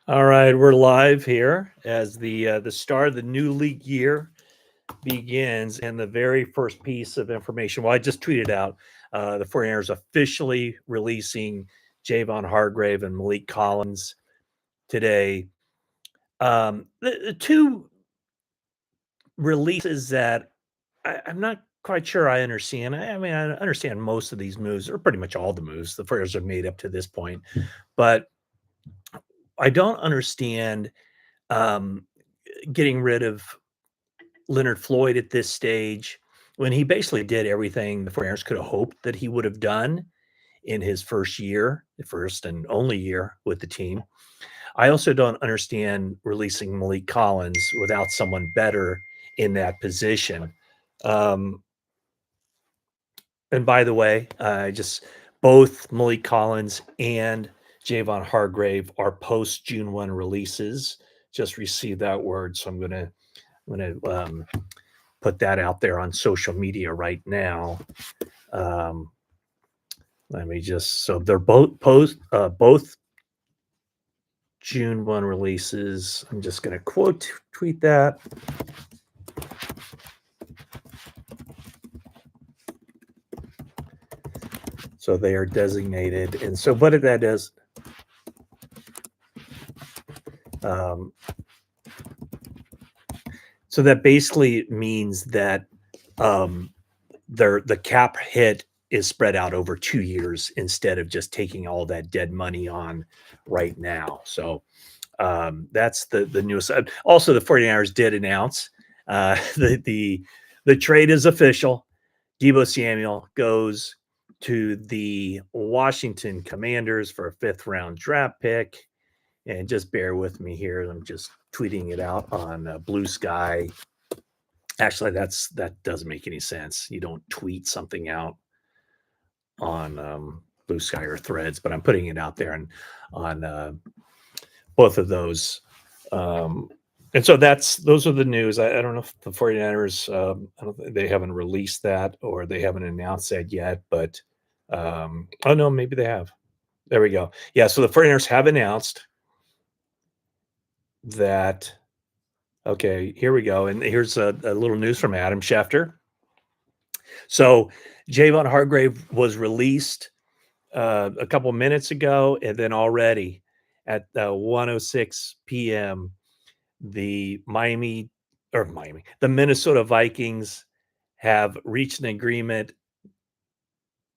All right, we're live here as the start of the new league year begins, and the very first piece of information. Well, I just tweeted out the 49ers officially releasing Javon Hargrave and Malik Collins today. The two releases that I'm not quite sure I understand. I mean, I understand most of these moves, or pretty much all the moves the 49ers have made up to this point, but I don't understand um, getting rid of Leonard Floyd at this stage when he basically did everything the 49ers could have hoped that he would have done in his first year, the first and only year with the team. I also don't understand releasing Malik Collins without someone better in that position. Um, and by the way, just both Malik Collins and Javon Hargrave are post June 1 releases. Just received that word, so I'm gonna put that out there on social media right now. Um, Let me just so they're both June 1 releases. I'm just going to quote tweet that. So they are designated, and so what that is. Um, so that basically means that um, the cap hit is spread out over 2 years instead of just taking all that dead money on right now. So that's the newest. Also, the 49ers did announce the trade is official. Deebo Samuel goes to the Washington Commanders for a 5th-round draft pick. And just bear with me here. I'm just tweeting it out on Bluesky. Actually, that doesn't make any sense. You don't tweet something out on Bluesky or Threads, but I'm putting it out there on both of those. And so those are the news. I don't know if the 49ers, I don't think they haven't released that or they haven't announced that yet, but oh no, maybe they have. There we go. Yeah, so the 49ers have announced that. Okay, here we go. And here's a little news from Adam Schefter. So Javon Hargrave was released a couple minutes ago, and then already at 1:06 p.m., the the Minnesota Vikings have reached an agreement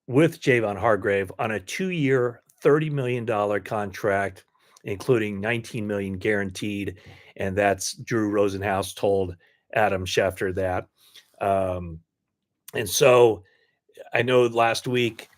with Javon Hargrave on a 2-year, $30 million contract, including $19 million guaranteed. And that's Drew Rosenhaus told Adam Schefter that. And so I know last week,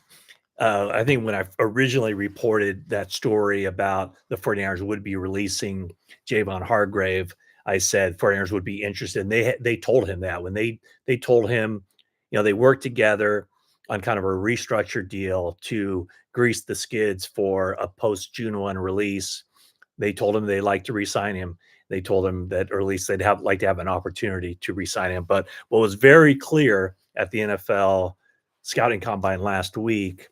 I think when I originally reported that story about the 49ers would be releasing Javon Hargrave, I said 49ers would be interested. And they told him that when they told him, they worked together on kind of a restructured deal to grease the skids for a post June 1 release. They told him they like to re-sign him. They told him that, or at least they'd like to have an opportunity to re-sign him. But what was very clear at the NFL scouting combine last week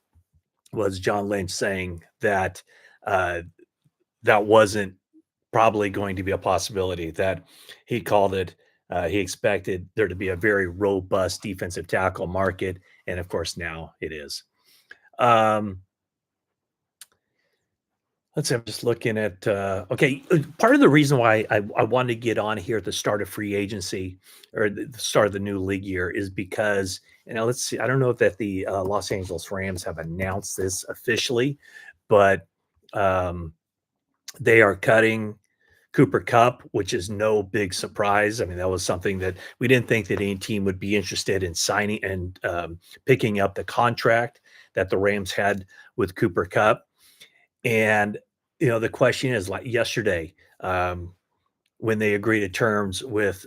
was John Lynch saying that that wasn't probably going to be a possibility, that he called it. He expected there to be a very robust defensive tackle market. And of course, now it is. Let's see. I'm just looking at okay. Part of the reason why I wanted to get on here at the start of free agency or the start of the new league year is because let's see. I don't know if that the Los Angeles Rams have announced this officially, but they are cutting Cooper Kupp, which is no big surprise. I mean, that was something that we didn't think that any team would be interested in signing and picking up the contract that the Rams had with Cooper Kupp. And, the question is, like yesterday, when they agreed to terms with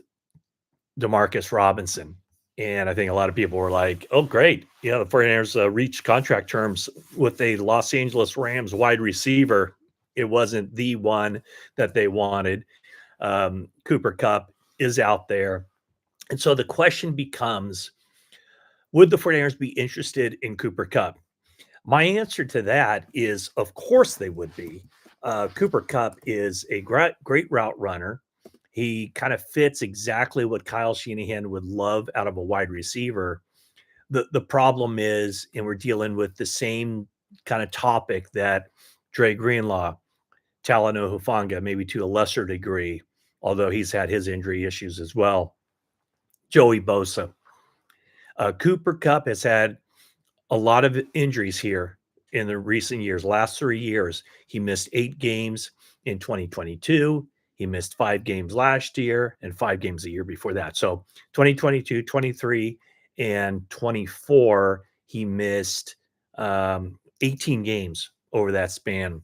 Demarcus Robinson, and I think a lot of people were like, oh, great. The 49ers reached contract terms with a Los Angeles Rams wide receiver. It wasn't the one that they wanted. Cooper Kupp is out there. And so the question becomes, would the 49ers be interested in Cooper Kupp? My answer to that is, of course they would be. Cooper Cup is a great route runner. He kind of fits exactly what Kyle Shanahan would love out of a wide receiver. The problem is, and we're dealing with the same kind of topic that Dre Greenlaw, Talanoa Hufanga, maybe to a lesser degree, although he's had his injury issues as well. Joey Bosa. Cooper Cup has had a lot of injuries here in the recent years. Last 3 years, he missed 8 games in 2022. He missed 5 games last year and 5 games the year before that. So 2022, 23, and 24, he missed 18 games over that span.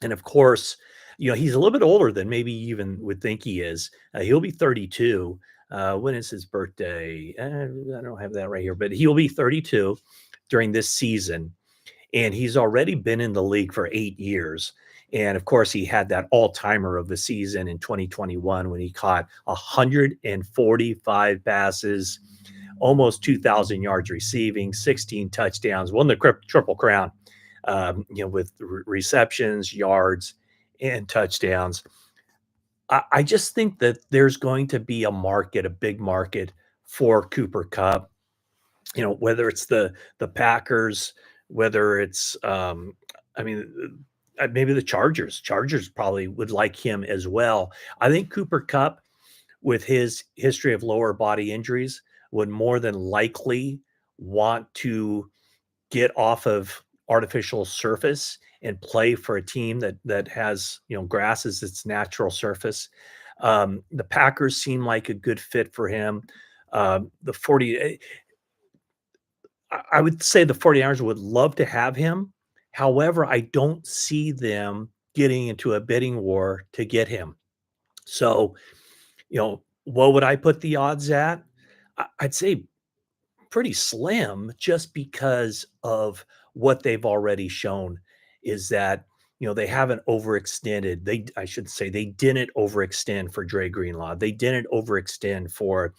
And of course, he's a little bit older than maybe you even would think he is. He'll be 32. When is his birthday? I don't have that right here, but he'll be 32 during this season. And he's already been in the league for 8 years. And of course, he had that all timer of the season in 2021 when he caught 145 passes, almost 2,000 yards receiving, 16 touchdowns, won the Triple Crown, with receptions, yards, and touchdowns. I just think that there's going to be a big market for Cooper Cup. Whether it's the Packers, whether it's, maybe the Chargers. Chargers probably would like him as well. I think Cooper Cup, with his history of lower body injuries, would more than likely want to get off of artificial surface and play for a team that has, grass as its natural surface. The Packers seem like a good fit for him. The 40 I would say the 49ers would love to have him. However, I don't see them getting into a bidding war to get him. So, what would I put the odds at? I'd say pretty slim, just because of what they've already shown is that, they haven't overextended. I should say they didn't overextend for Dre Greenlaw. They didn't overextend for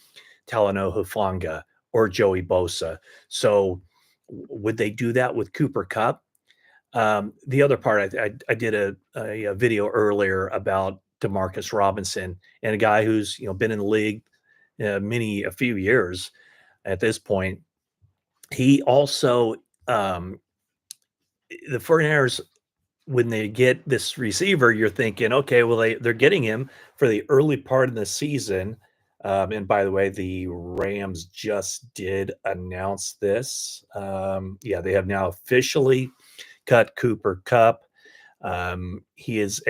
Talanoa Hufanga or Joey Bosa. So would they do that with Cooper Cup? The other part, I did a video earlier about Demarcus Robinson, and a guy who's been in the league a few years at this point. He also, the 49ers, when they get this receiver, you're thinking, okay, well, they're getting him for the early part of the season. And by the way, the Rams just did announce this. Yeah, they have now officially cut Cooper Cup. He's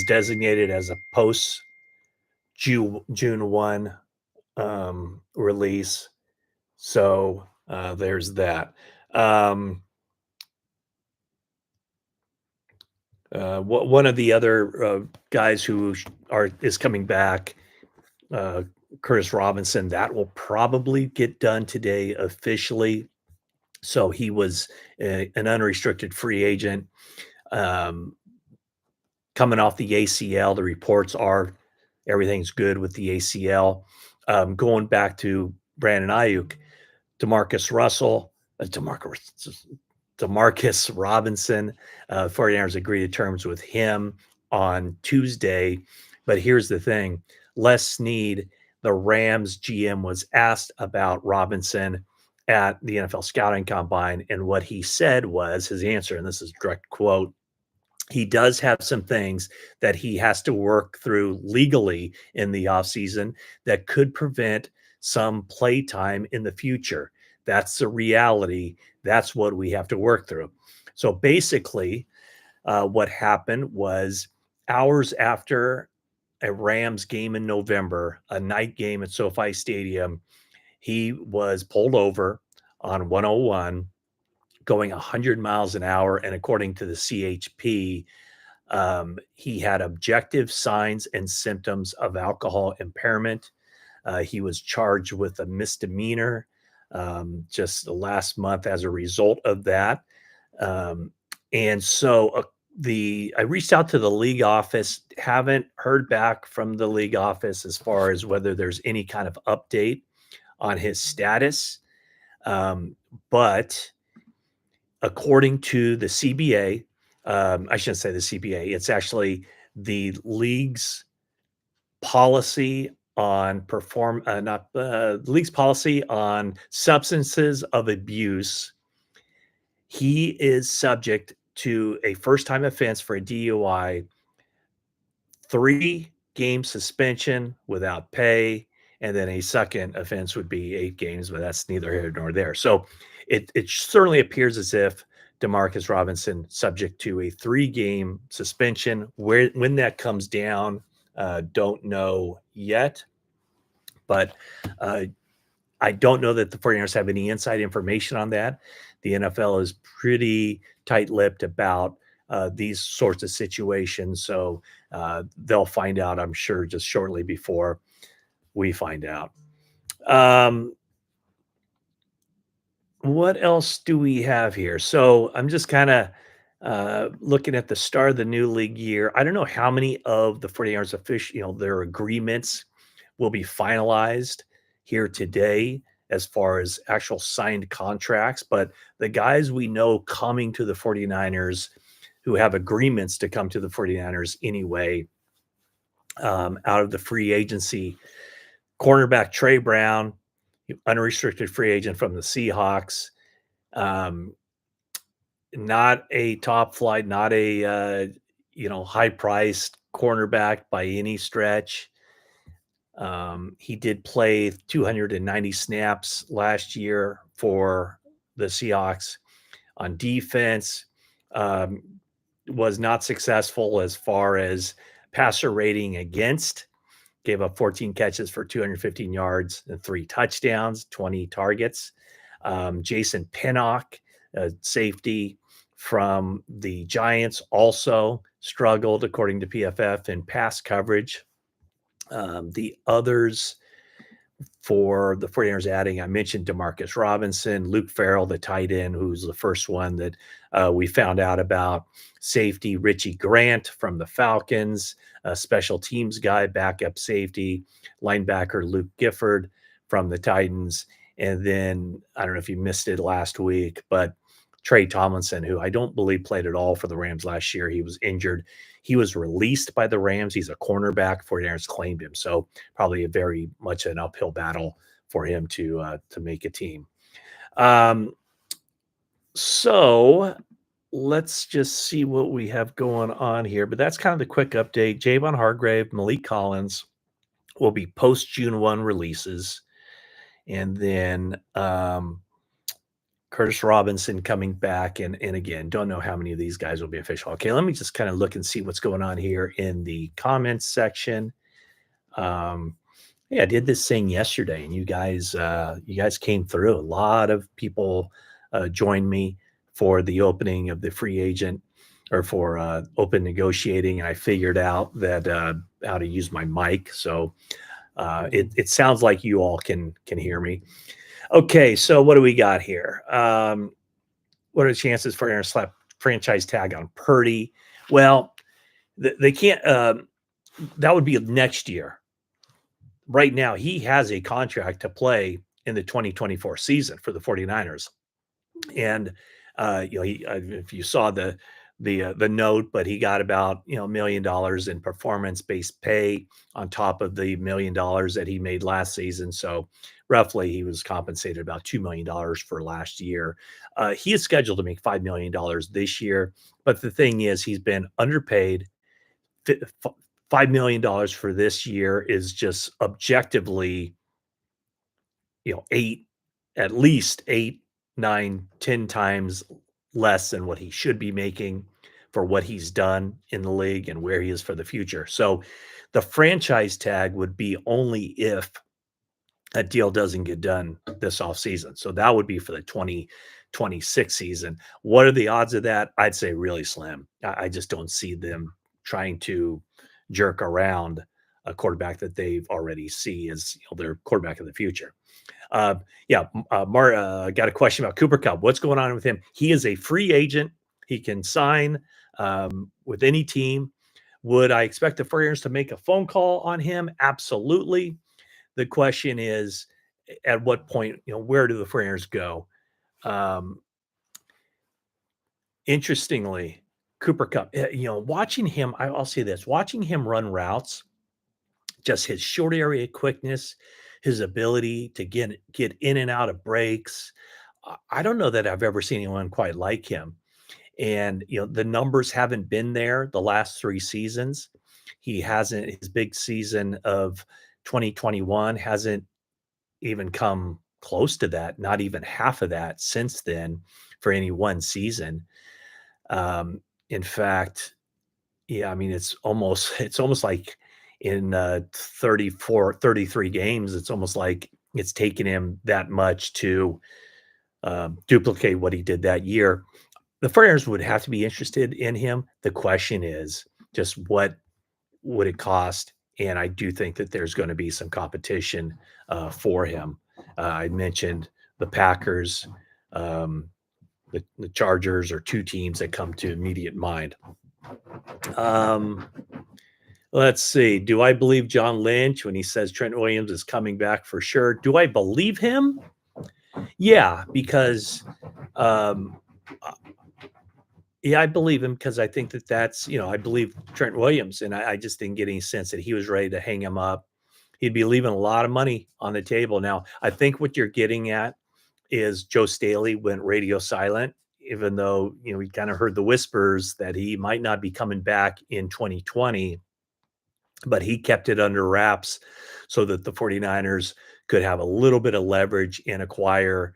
designated as a post June 1 release. So there's that. One of the other guys who is coming back, Curtis Robinson, that will probably get done today officially. So he was an unrestricted free agent, coming off the ACL. The reports are everything's good with the ACL. Going back to Brandon Ayuk, Demarcus Robinson, 49ers agreed to terms with him on Tuesday. But here's the thing. Les Snead, the Rams GM, was asked about Robinson at the NFL Scouting Combine, and what he said was his answer, and this is a direct quote: he does have some things that he has to work through legally in the offseason that could prevent some play time in the future. That's the reality. That's what we have to work through. So basically, what happened was, hours after a Rams game in November, a night game at SoFi Stadium, he was pulled over on 101 going 100 miles an hour. And according to the CHP, he had objective signs and symptoms of alcohol impairment. He was charged with a misdemeanor just last month as a result of that. And so I reached out to the league office, haven't heard back from the league office as far as whether there's any kind of update on his status. But according to the CBA, I shouldn't say the CBA. It's actually the league's policy on not the league's policy on substances of abuse. He is subject to a first-time offense for a DUI, 3-game suspension without pay, and then a second offense would be 8 games, but that's neither here nor there. So it certainly appears as if Demarcus Robinson subject to a 3-game suspension. When that comes down, don't know yet, but uh, I don't know that the 49ers have any inside information on that. The NFL is pretty tight-lipped about these sorts of situations, so they'll find out, I'm sure, just shortly before we find out. Um, what else do we have here? So I'm just kind of looking at the start of the new league year. I don't know how many of the 49ers official, their agreements will be finalized here today as far as actual signed contracts, but the guys we know coming to the 49ers who have agreements to come to the 49ers anyway, out of the free agency, cornerback Trey Brown, unrestricted free agent from the Seahawks. Um, Not a top flight, not a high priced cornerback by any stretch. He did play 290 snaps last year for the Seahawks on defense. Um, was not successful as far as passer rating against. Gave up 14 catches for 215 yards and 3 touchdowns, 20 targets. Jason Pinnock, safety from the Giants, also struggled, according to PFF, in pass coverage. The others for the 49ers adding, I mentioned Demarcus Robinson, Luke Farrell, the tight end, who's the first one that we found out about. Safety, Richie Grant from the Falcons, a special teams guy, backup safety, linebacker Luke Gifford from the Titans. And then, I don't know if you missed it last week, but Trey Tomlinson, who I don't believe played at all for the Rams last year. He was injured. He was released by the Rams. He's a cornerback. 49ers claimed him. So probably a very much an uphill battle for him to make a team. So let's just see what we have going on here. But that's kind of the quick update. Javon Hargrave, Malik Collins will be post June 1 releases. And then Curtis Robinson coming back. And again, don't know how many of these guys will be official. Okay, let me just kind of look and see what's going on here in the comments section. Yeah, I did this thing yesterday, and you guys came through. A lot of people joined me for the opening of the free agent, or for open negotiating, and I figured out that how to use my mic. So it sounds like you all can hear me. Okay, so what do we got here? What are the chances for Aaron slap franchise tag on Purdy? Well, they can't. That would be next year. Right now, he has a contract to play in the 2024 season for the 49ers. And if you saw the note, but he got about $1 million in performance-based pay on top of the $1 million that he made last season. So roughly, he was compensated about $2 million for last year. He is scheduled to make $5 million this year, but the thing is, he's been underpaid. $5 million for this year is just objectively, at least 8, 9, 10 times less than what he should be making for what he's done in the league and where he is for the future. So the franchise tag would be only if a deal doesn't get done this offseason. So that would be for the 2026 season. What are the odds of that? I'd say really slim. I just don't see them trying to jerk around a quarterback that they've already see as their quarterback of the future. Got a question about Cooper Kupp. What's going on with him? He is a free agent. He can sign with any team. Would I expect the 49ers to make a phone call on him? Absolutely. The question is, at what point, where do the 49ers go? Interestingly, Cooper Cup, watching him, I'll say this, watching him run routes, just his short area quickness, his ability to get in and out of breaks. I don't know that I've ever seen anyone quite like him. And, the numbers haven't been there the last 3 seasons. He hasn't his big season of 2021 hasn't even come close to that, not even half of that since then for any one season. In fact, yeah, I mean, it's almost like in, 34, 33 games, it's almost like it's taken him that much to, duplicate what he did that year. The 49ers would have to be interested in him. The question is just what would it cost? And I do think that there's gonna be some competition, for him. I mentioned the Packers, um, the Chargers are 2 teams that come to immediate mind. Um, let's see. Do I believe John Lynch when he says Trent Williams is coming back for sure? Do I believe him? Yeah, because, um, uh, yeah, I believe him because I think that I believe Trent Williams, and I just didn't get any sense that he was ready to hang him up. He'd be leaving a lot of money on the table. Now, I think what you're getting at is Joe Staley went radio silent, even though, we kind of heard the whispers that he might not be coming back in 2020, but he kept it under wraps so that the 49ers could have a little bit of leverage and acquire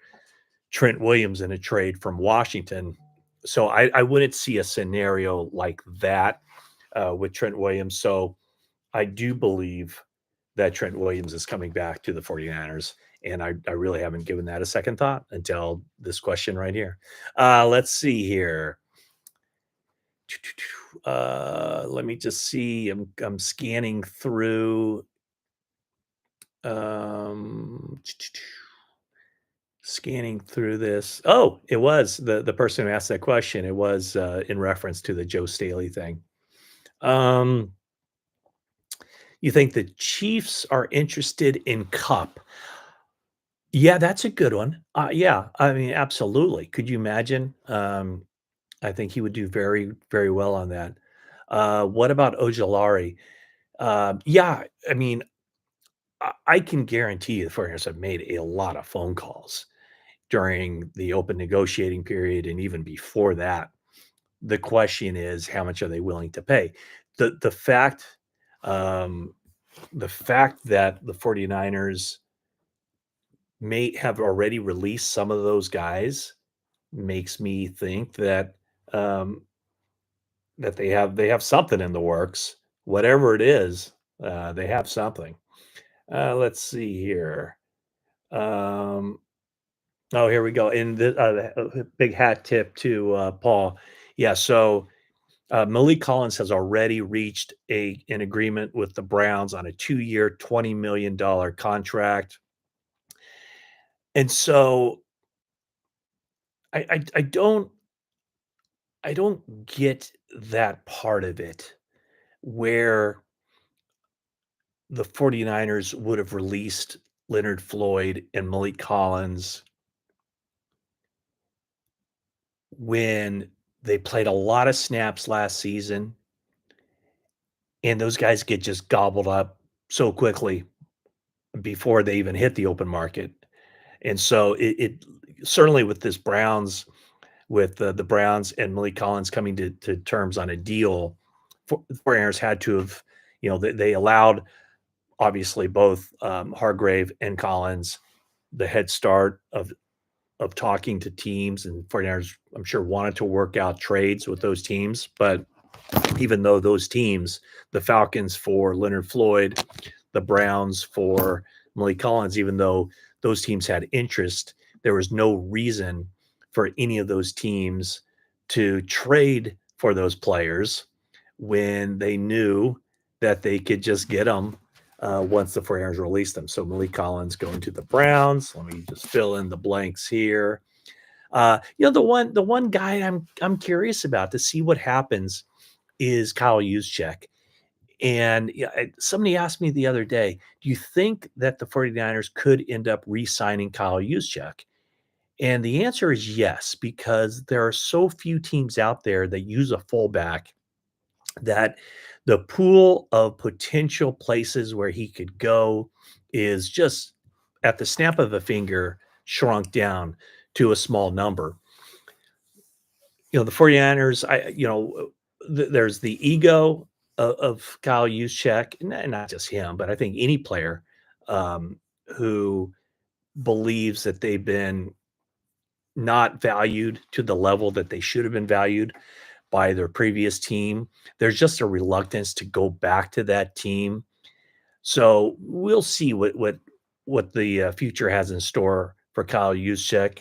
Trent Williams in a trade from Washington. So I wouldn't see a scenario like that with Trent Williams. So I do believe that Trent Williams is coming back to the 49ers. And I really haven't given that a second thought until this question right here. Let's see here. Let me just see. I'm scanning through. Um, Scanning through this. Oh, it was the person who asked that question. It was in reference to the Joe Staley thing. Um, you think the Chiefs are interested in Cup? Yeah, that's a good one. Yeah, I mean, absolutely. Could you imagine? I think he would do very, very well on that. What about Ojolari? Yeah, I mean, I can guarantee you the 49ers have made a lot of phone calls during the open negotiating period and even before that. The question is, how much are they willing to pay? The the fact um, the fact that the 49ers may have already released some of those guys makes me think um, that they have something in the works. Whatever it is, they have something. Let's see here. Um, oh, here we go. And big hat tip to Paul. Yeah, so Malik Collins has already reached an agreement with the Browns on a 2-year, $20 million contract, and so I I don't get that part of it where the 49ers would have released Leonard Floyd and Malik Collins when they played a lot of snaps last season, and those guys get just gobbled up so quickly before they even hit the open market. And so it certainly with this Browns with the Browns and Malik Collins coming to terms on a deal, for the 49ers had to have, they allowed obviously both Hargrave and Collins the head start of talking to teams, and 49ers, I'm sure, wanted to work out trades with those teams. But even though those teams, the Falcons for Leonard Floyd, the Browns for Malik Collins, even though those teams had interest, there was no reason for any of those teams to trade for those players when they knew that they could just get them once the 49ers released them. So Malik Collins going to the Browns. Let me just fill in the blanks here. The one guy I'm curious about to see what happens is Kyle Juszczyk. And yeah, somebody asked me the other day, do you think that the 49ers could end up re-signing Kyle Juszczyk? And the answer is yes, because there are so few teams out there that use a fullback that the pool of potential places where he could go is just at the snap of a finger shrunk down to a small number. The 49ers, there's the ego of Kyle Juszczyk, and not just him, but I think any player who believes that they've been not valued to the level that they should have been valued by their previous team. There's just a reluctance to go back to that team. So we'll see what the future has in store for Kyle Juszczyk.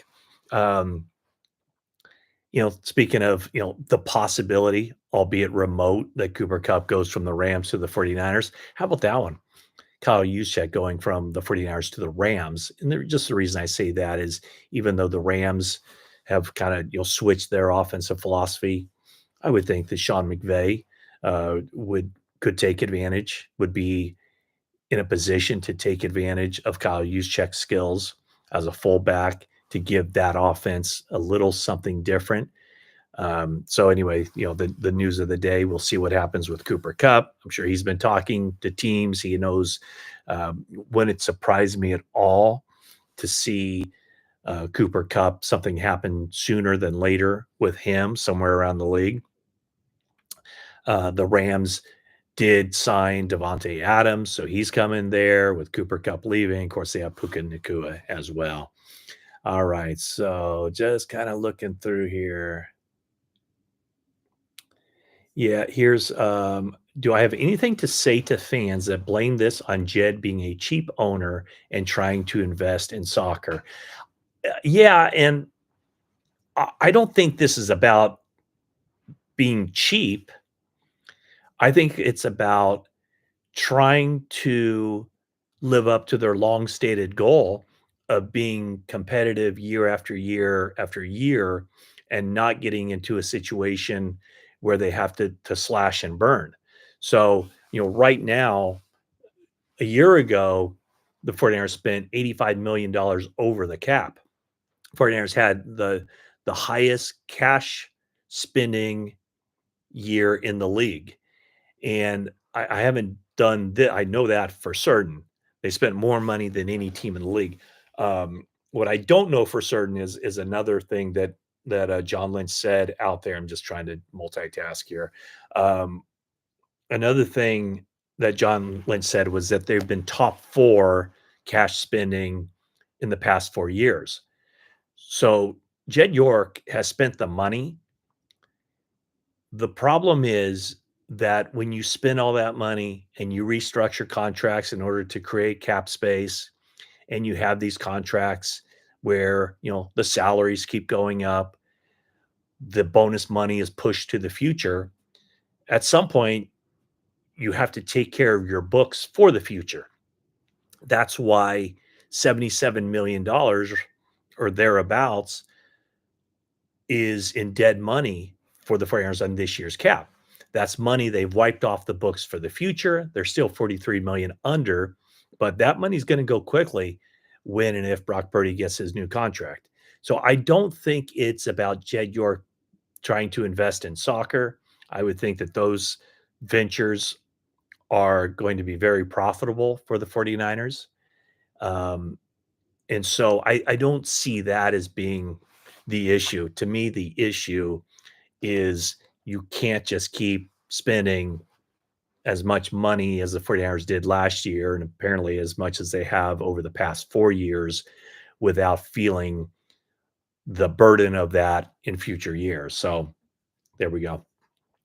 Um, Speaking of, the possibility, albeit remote, that Cooper Cup goes from the Rams to the 49ers. How about that one? Kyle Juszczyk going from the 49ers to the Rams. And just the reason I say that is even though the Rams have kind of, switched their offensive philosophy, I would think that Sean McVay could take advantage, would be in a position to take advantage of Kyle Juszczyk's skills as a fullback to give that offense a little something different. So anyway, the news of the day, we'll see what happens with Cooper Cup. I'm sure he's been talking to teams. He knows when it surprised me at all to see Cooper Cup, something happen sooner than later with him somewhere around the league. The Rams did sign Devontae Adams, so he's coming there with Cooper Cup leaving. Of course, they have Puka Nacua as well. All right, so just kind of looking through here. Yeah, here's do I have anything to say to fans that blame this on Jed being a cheap owner and trying to invest in soccer? Yeah, and I don't think this is about being cheap. I think it's about trying to live up to their long stated goal of being competitive year after year after year and not getting into a situation where they have to slash and burn. So, right now, a year ago, the 49ers spent $85 million over the cap. 49ers had the highest cash spending year in the league. And I haven't done that. I know that for certain. They spent more money than any team in the league. What I don't know for certain is another thing that John Lynch said out there. I'm just trying to multitask here. Um, Another thing that John Lynch said was that they've been top 4 cash spending in the past 4 years. So Jed York has spent the money. The problem is that when you spend all that money and you restructure contracts in order to create cap space, and you have these contracts where, the salaries keep going up, the bonus money is pushed to the future, at some point you have to take care of your books for the future. That's why $77 million or thereabouts is in dead money for the 49ers on this year's cap. That's money they've wiped off the books for the future. They're still 43 million under, but that money's going to go quickly when and if Brock Purdy gets his new contract. So I don't think it's about Jed York trying to invest in soccer. I would think that those ventures are going to be very profitable for the 49ers. Um, and so I don't see that as being the issue. To me, the issue is you can't just keep spending as much money as the 49ers did last year, and apparently as much as they have over the past 4 years without feeling the burden of that in future years. So there we go.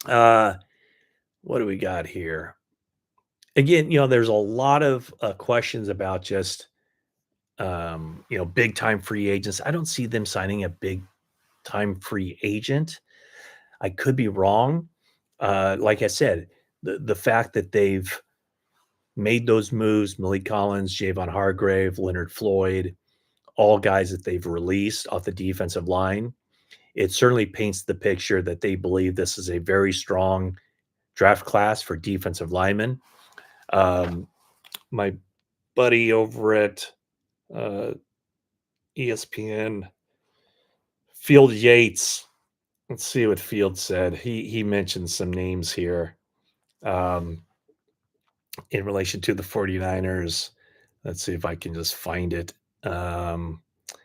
What do we got here? Again, there's a lot of questions about just big time free agents. I don't see them signing a big time free agent. I could be wrong. Like I said, the fact that they've made those moves, Malik Collins, Javon Hargrave, Leonard Floyd, all guys that they've released off the defensive line, it certainly paints the picture that they believe this is a very strong draft class for defensive linemen. My buddy over at ESPN Field Yates. Let's see what Field said. He mentioned some names here um, in relation to the 49ers. Let's see if I can just find it.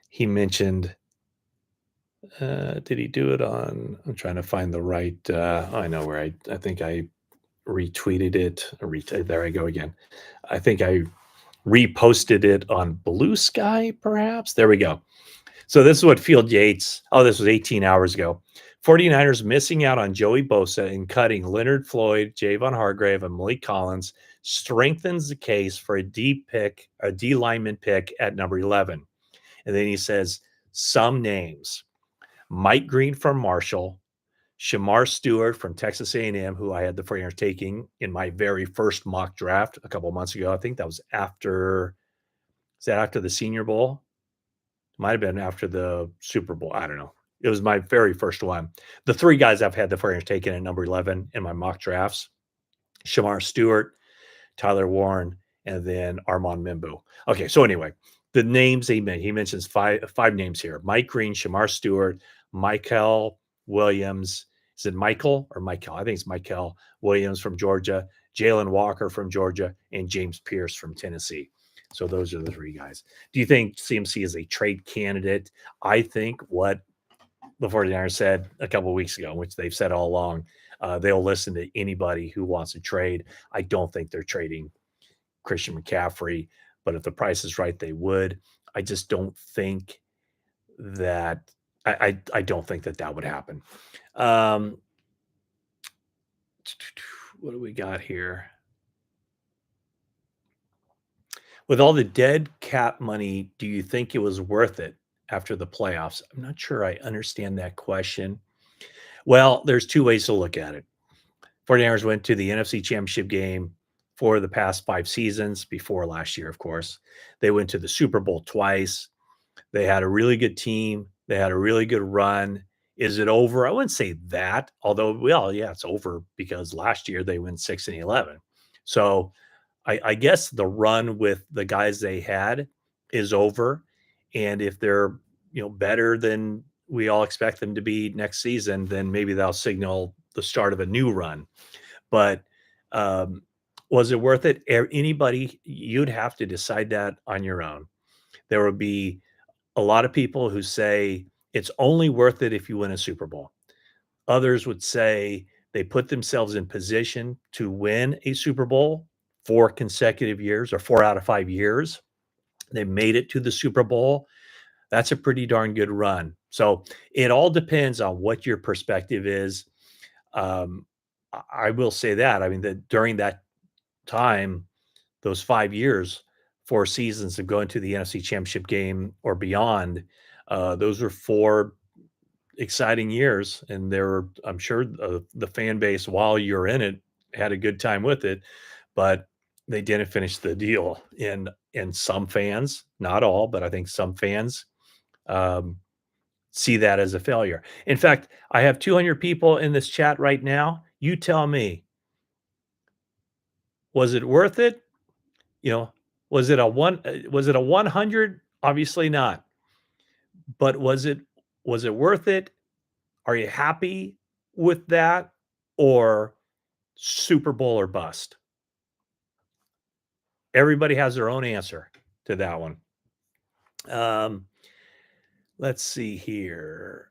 He mentioned, did he do it on? I'm trying to find the right. I know where I think I retweeted it. There I go again. I think I reposted it on Bluesky, perhaps. There we go. So this is what Field Yates, this was 18 hours ago. 49ers missing out on Joey Bosa and cutting Leonard Floyd, Javon Hargrave, and Malik Collins strengthens the case for a D lineman pick at number 11. And then he says some names: Mike Green from Marshall, Shamar Stewart from Texas A&M, who I had the 49ers taking in my very first mock draft a couple of months ago. I think that was after the Senior Bowl? Might have been after the Super Bowl. I don't know. It was my very first one. The three guys I've had the 49ers taken at number 11 in my mock drafts: Shamar Stewart, Tyler Warren, and then Armand Mimbu. Okay, so anyway, the names he mentions five names here: Mike Green, Shamar Stewart, Michael Williams. Is it Michael or Michael? I think it's Michael Williams from Georgia, Jalen Walker from Georgia, and James Pierce from Tennessee. So those are the three guys. Do you think CMC is a trade candidate? I think what the 49ers said a couple of weeks ago, which they've said all along, they'll listen to anybody who wants to trade. I don't think they're trading Christian McCaffrey, but if the price is right, they would. I just don't think that I don't think that would happen. What do we got here? With all the dead cap money, do you think it was worth it after the playoffs? I'm not sure I understand that question. Well, there's two ways to look at it. 49ers went to the NFC Championship game for the past 5 seasons, before last year, of course. They went to the Super Bowl twice. They had a really good team. They had a really good run. Is it over? I wouldn't say that, although, well, yeah, it's over because last year they went 6-11. So I guess the run with the guys they had is over. And if they're, better than we all expect them to be next season, then maybe that'll signal the start of a new run. But was it worth it? Anybody, you'd have to decide that on your own. There would be a lot of people who say it's only worth it if you win a Super Bowl. Others would say they put themselves in position to win a Super Bowl 4 consecutive years, or 4 out of 5 years. They made it to the Super Bowl. That's a pretty darn good run. So it all depends on what your perspective is. Um, I will say that. I mean, that during that time, those 5 years, 4 seasons of going to the NFC Championship game or beyond, those were 4 exciting years, and there were, I'm sure, the fan base while you're in it had a good time with it, but they didn't finish the deal. And some fans, not all, but I think some fans um, see that as a failure. In fact, I have 200 people in this chat right now. You tell me, was it worth it? You know, was it a 100? Obviously not. But was it worth it? Are you happy with that, or Super Bowl or bust? Everybody has their own answer to that one. Um, let's see here.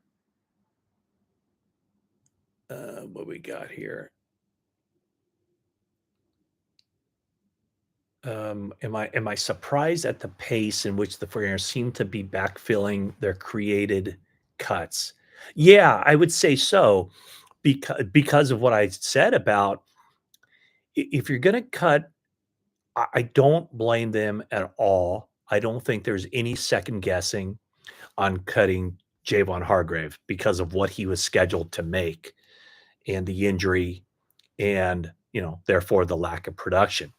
What we got here? Am I surprised at the pace in which the 49ers seem to be backfilling their created cuts? Yeah, I would say so, because of what I said about, if you're going to cut, I don't blame them at all. I don't think there's any second guessing on cutting Javon Hargrave because of what he was scheduled to make and the injury, and, therefore the lack of production.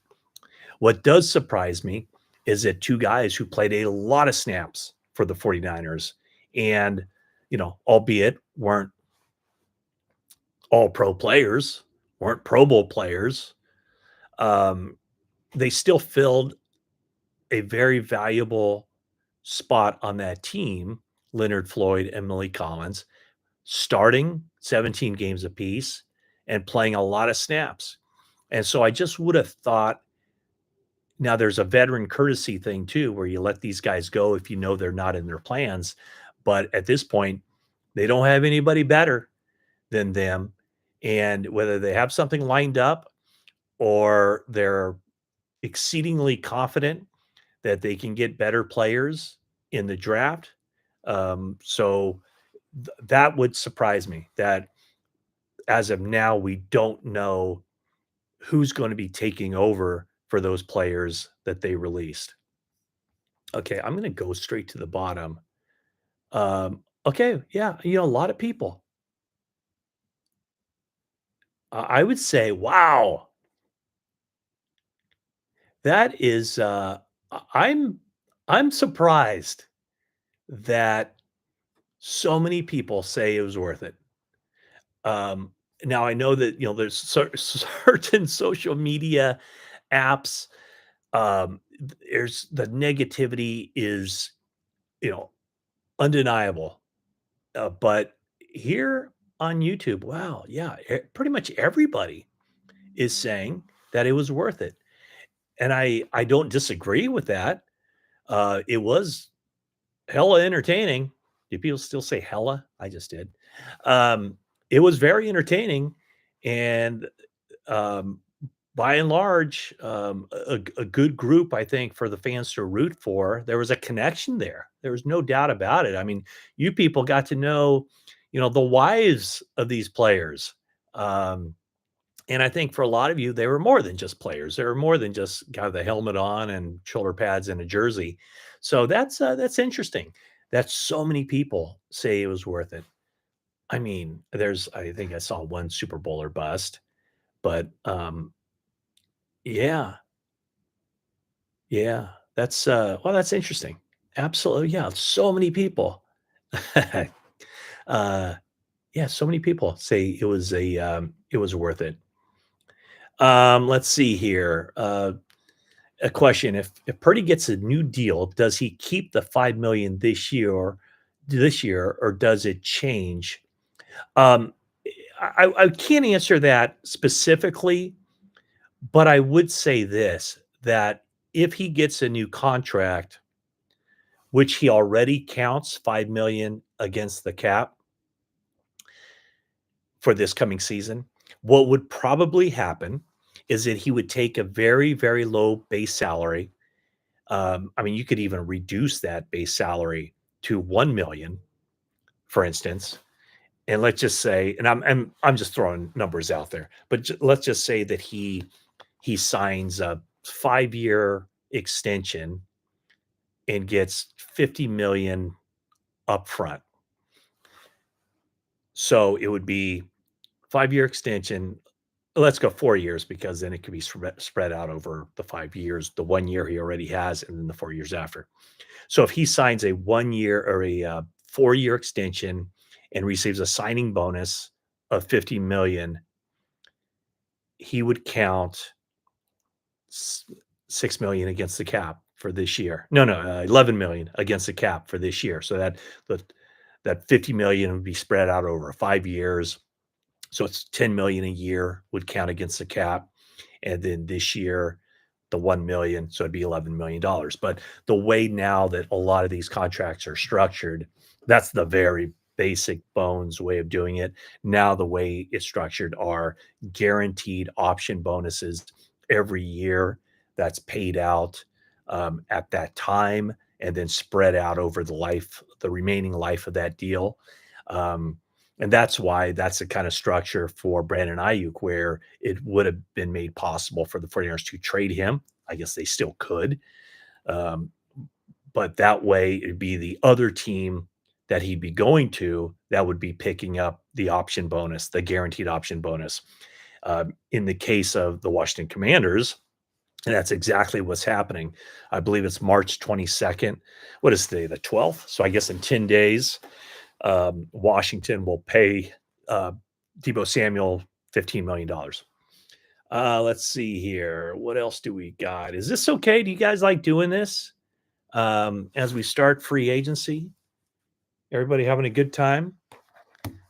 What does surprise me is that two guys who played a lot of snaps for the 49ers and, albeit weren't all pro players, weren't Pro Bowl players, um, they still filled a very valuable spot on that team Leonard Floyd, and Malik Collins, starting 17 games apiece and playing a lot of snaps. And so I just would have thought now there's a veteran courtesy thing too, where you let these guys go if you know they're not in their plans. But at this point, they don't have anybody better than them. And whether they have something lined up or they're exceedingly confident that they can get better players in the draft. That would surprise me that as of now, we don't know who's going to be taking over for those players that they released. Okay, I'm going to go straight to the bottom. Okay, yeah, a lot of people. I would say, wow, that is. I'm I'm surprised that so many people say it was worth it. Um, Now I know that there's certain social media apps. There's the negativity is you know undeniable. But here on YouTube, wow, yeah, pretty much everybody is saying that it was worth it, and I don't disagree with that. It was hella entertaining. Do people still say hella? I just did. It was very entertaining, and um, by and large, a good group, I think, for the fans to root for. There was a connection there. There was no doubt about it. I mean, you people got to know, the wives of these players. Um, and I think for a lot of you, they were more than just players. They were more than just got the helmet on and shoulder pads and a jersey. So that's interesting. That so many people say it was worth it. I mean, I think I saw one Super Bowl or bust, but yeah, yeah, that's interesting. Absolutely, yeah, so many people. Uh, yeah, so many people say it was worth it. Let's see here. A question: If Purdy gets a new deal, does he keep the 5 million this year, or does it change? Um, I can't answer that specifically, but I would say this: that if he gets a new contract, which he already counts 5 million against the cap for this coming season, what would probably happen is that he would take a very, very low base salary. I mean, you could even reduce that base salary to 1 million, for instance. And let's just say, and I'm just throwing numbers out there, but let's just say that he signs a 5-year extension and gets 50 million upfront. So it would be 5-year extension. Let's go 4 years because then it could be spread out over the 5 years, the 1 year he already has, and then the 4 years after. So if he signs a 1 year or a 4-year extension and receives a signing bonus of 50 million, he would count 6 million against the cap for this year. No, no, 11 million against the cap for this year. So the, that 50 million would be spread out over 5 years. So it's 10 million a year would count against the cap. And then this year, the 1 million, so it'd be $11 million. But the way now that a lot of these contracts are structured, that's the very basic bones way of doing it. Now the way it's structured are guaranteed option bonuses every year that's paid out at that time and then spread out over the remaining life of that deal. Um, and that's why that's the kind of structure for Brandon Ayuk, where it would have been made possible for the 49ers to trade him. I guess they still could. Um, but that way it'd be the other team that he'd be going to that would be picking up the option bonus, the guaranteed option bonus. In the case of the Washington Commanders, and that's exactly what's happening. I believe it's March 22nd. What is today, the 12th? So I guess in 10 days, Washington will pay Debo Samuel $15 million. Let's see here. What else do we got? Is this okay? Do you guys like doing this as we start free agency? Everybody having a good time?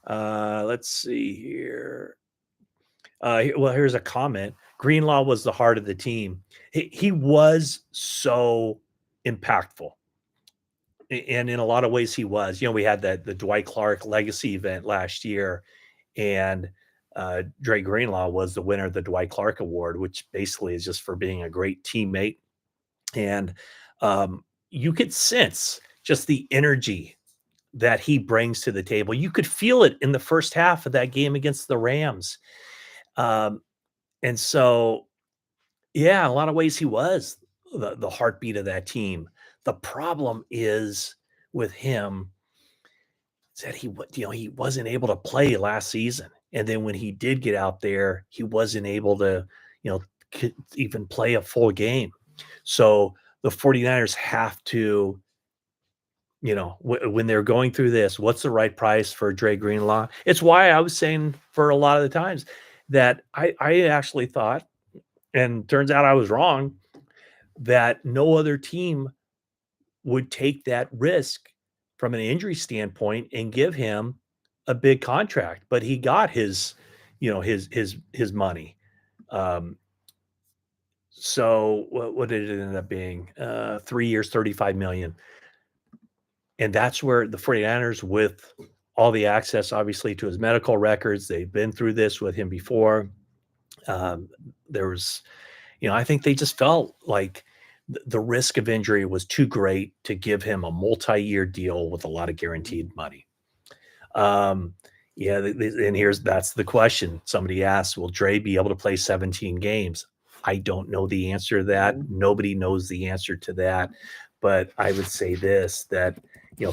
Let's see here. Well, here's a comment. Greenlaw was the heart of the team. He was so impactful, and in a lot of ways, he was. We had that the Dwight Clark Legacy event last year, and Dre Greenlaw was the winner of the Dwight Clark Award, which basically is just for being a great teammate. And you could sense just the energy that he brings to the table. You could feel it in the first half of that game against the Rams. Um, and so, yeah, in a lot of ways, he was the heartbeat of that team. The problem is with him is that he wasn't able to play last season, and then when he did get out there, he wasn't able to, you know, even play a full game. So the 49ers have to, when they're going through this, what's the right price for Dre Greenlaw? It's why I was saying for a lot of the times that I actually thought, and turns out I was wrong, that no other team would take that risk from an injury standpoint and give him a big contract, but he got his money. Um, so what did it end up being? 3 years, 35 million. And that's where the 49ers, with all the access, obviously, to his medical records, they've been through this with him before. Um, there was, I think they just felt like the risk of injury was too great to give him a multi-year deal with a lot of guaranteed money. Um, yeah, and that's the question. Somebody asked, will Dre be able to play 17 games? I don't know the answer to that. Nobody knows the answer to that. But I would say this, that,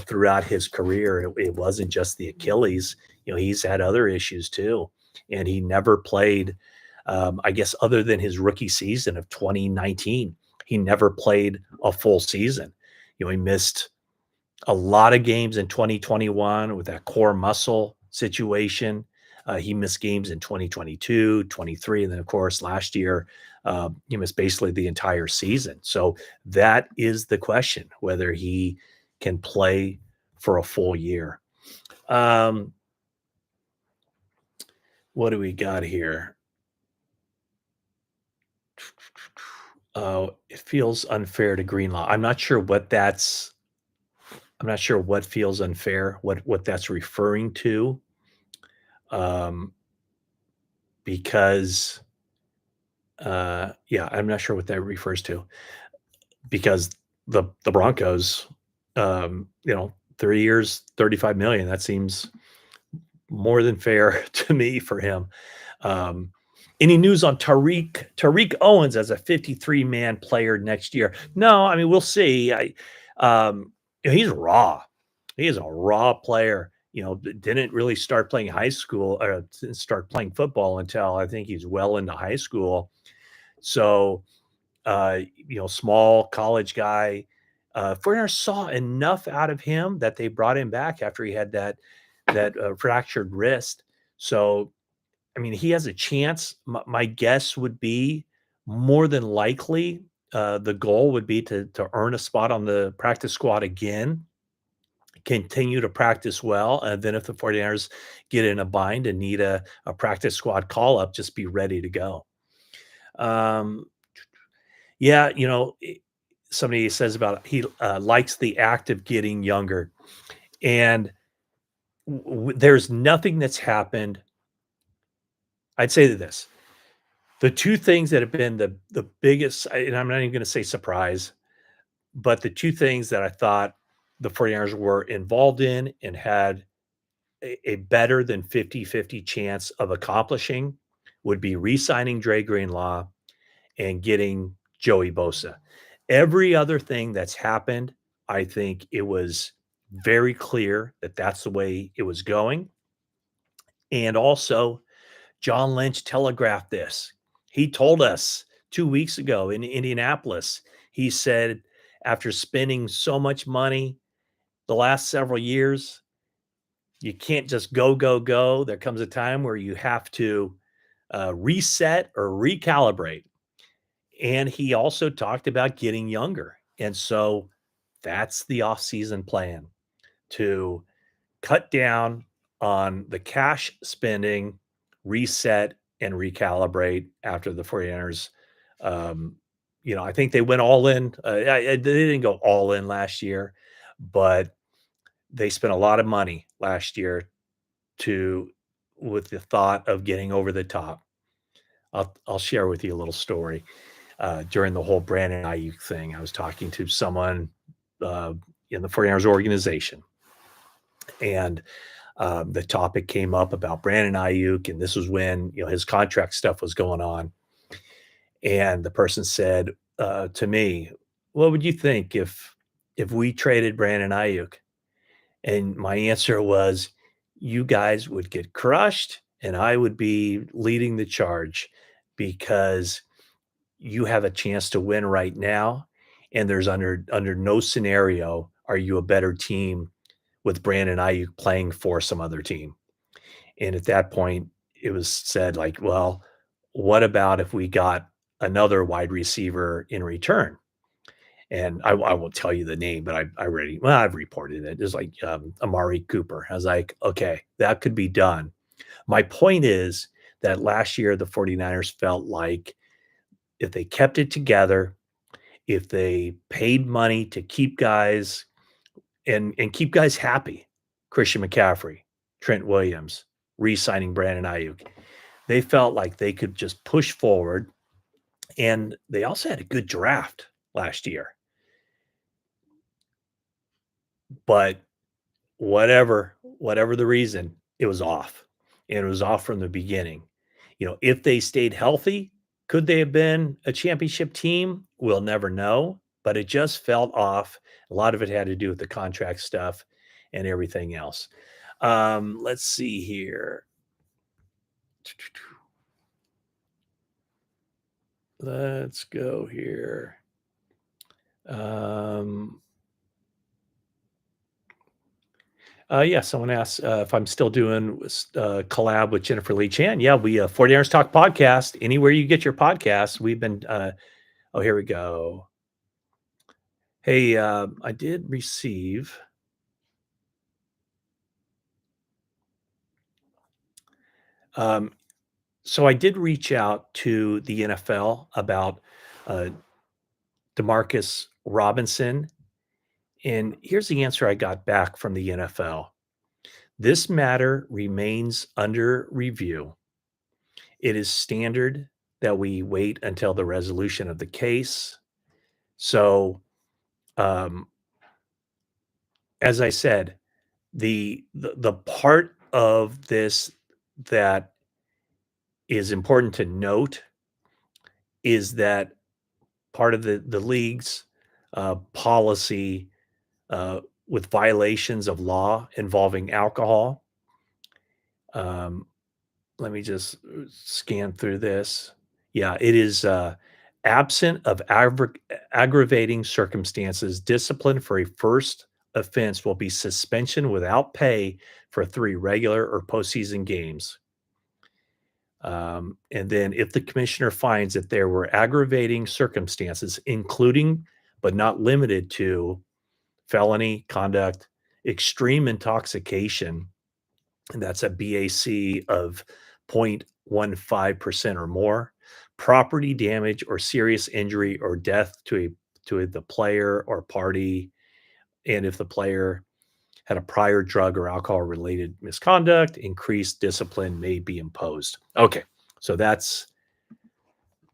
throughout his career, it wasn't just the Achilles. He's had other issues too. And he never played, I guess, other than his rookie season of 2019, he never played a full season. He missed a lot of games in 2021 with that core muscle situation. He missed games in 2022, 23, and then, of course, last year, he missed basically the entire season. So that is the question, whether he can play for a full year. Um, what do we got here? It feels unfair to Greenlaw. I'm not sure what feels unfair, what that's referring to. Um, because yeah, I'm not sure what that refers to, because the Broncos, 3 years, 35 million, that seems more than fair to me for him. Um, any news on Tariq Owens as a 53-man player next year? No, I mean, we'll see. He's raw. He is a raw player. Didn't really start playing high school or didn't start playing football until I think he's well into high school. So, small college guy. 49ers saw enough out of him that they brought him back after he had that fractured wrist. So, I mean, he has a chance. My guess would be, more than likely, the goal would be to earn a spot on the practice squad again, continue to practice well, and then if the 49ers get in a bind and need a practice squad call up, just be ready to go. Um, yeah, somebody says about he likes the act of getting younger, and there's nothing that's happened. I'd say this: the two things that have been the biggest, and I'm not even going to say surprise, but the two things that I thought the 49ers were involved in and had a better than 50-50 chance of accomplishing would be re-signing Dre Greenlaw and getting Joey Bosa. Every other thing that's happened, I think it was very clear that that's the way it was going. And also, John Lynch telegraphed this. He told us 2 weeks ago in Indianapolis, he said, after spending so much money the last several years, you can't just go, go, go. There comes a time where you have to reset or recalibrate. And he also talked about getting younger. And so that's the offseason plan, to cut down on the cash spending, reset, and recalibrate after the 49ers. Um, I think they went all in. They didn't go all in last year, but they spent a lot of money last year to with the thought of getting over the top. I'll share with you a little story. During the whole Brandon Ayuk thing, I was talking to someone uh, in the 49ers organization, and the topic came up about Brandon Ayuk, and this was when his contract stuff was going on. And the person said to me, "What would you think if we traded Brandon Ayuk?" And my answer was, "You guys would get crushed, and I would be leading the charge because you have a chance to win right now, and there's under no scenario are you a better team with Brandon Ayuk playing for some other team." And at that point, it was said like, "Well, what about if we got another wide receiver in return?" And I won't tell you the name, but I've reported it. It's like Amari Cooper. I was like, okay, that could be done. My point is that last year the 49ers felt like if they kept it together, if they paid money to keep guys and keep guys happy, Christian McCaffrey, Trent Williams, re-signing Brandon Ayuk, they felt like they could just push forward. And they also had a good draft last year. But whatever the reason, it was off, and it was off from the beginning. If they stayed healthy, could they have been a championship team? We'll never know, but it just felt off. A lot of it had to do with the contract stuff and everything else. Let's see here. Let's go here. Yeah, someone asked if I'm still doing collab with Jennifer Lee Chan. Yeah, we 40 Hours Talk podcast. Anywhere you get your podcasts, we've been. Oh, here we go. Hey, I did receive. So I did reach out to the NFL about uh, Demarcus Robinson, and here's the answer I got back from the NFL. This matter remains under review. It is standard that we wait until the resolution of the case. So, um, as I said, the part of this that is important to note is that part of the league's policy with violations of law involving alcohol. Um, Let me just scan through this. Yeah, it is absent of aggravating circumstances, discipline for a first offense will be suspension without pay for 3 regular or postseason games. And then if the commissioner finds that there were aggravating circumstances, including but not limited to felony conduct, extreme intoxication, and that's a BAC of 0.15% or more, property damage or serious injury or death to the player or party, and if the player had a prior drug or alcohol related misconduct, increased discipline may be imposed. Okay, so that's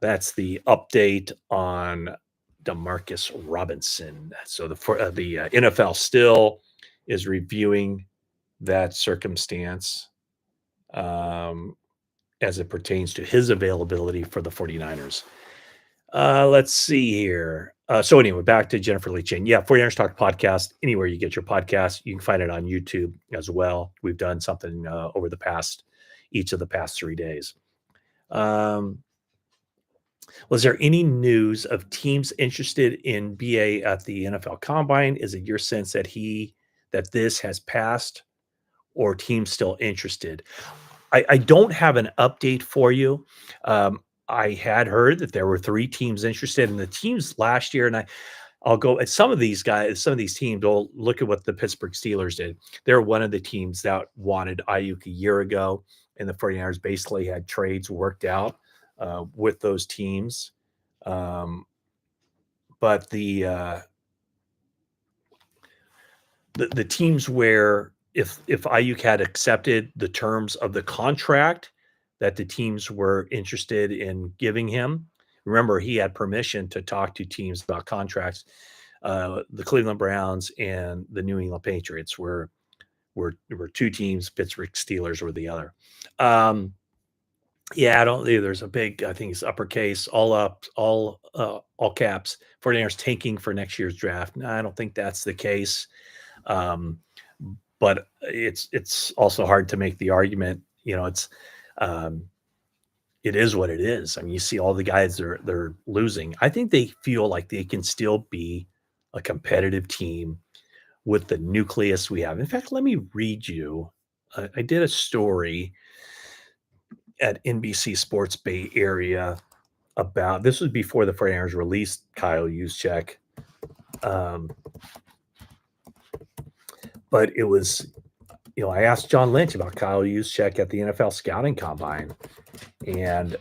the update on Demarcus Robinson. So the NFL still is reviewing that circumstance as it pertains to his availability for the 49ers. Let's see here. So anyway, back to Jennifer Lee Chan. Yeah, 49ers Talk podcast, anywhere you get your podcast. You can find it on YouTube as well. We've done something over each of the past 3 days. Was there any news of teams interested in BA at the NFL Combine? Is it your sense that this has passed, or teams still interested? I don't have an update for you. I had heard that there were 3 teams interested, and the teams last year, and I'll go at some of these guys, some of these teams. Will look at what the Pittsburgh Steelers did. They're one of the teams that wanted Ayuk a year ago, and the 49ers basically had trades worked out with those teams. Um, but the teams where if Ayuk had accepted the terms of the contract that the teams were interested in giving him, remember he had permission to talk to teams about contracts. The Cleveland Browns and the New England Patriots were two teams. Pittsburgh Steelers were the other. Um, yeah, I don't. There's a big. I think it's uppercase, all up, all caps. 49ers tanking for next year's draft. No, I don't think that's the case. Um, but it's also hard to make the argument. Um, it is what it is. I mean, you see all the guys they're losing. I think they feel like they can still be a competitive team with the nucleus we have. In fact, let me read you. I did a story at NBC Sports Bay Area about this was before the 49ers released Kyle Juszczyk. Um, but it was, I asked John Lynch about Kyle Juszczyk at the NFL Scouting Combine, and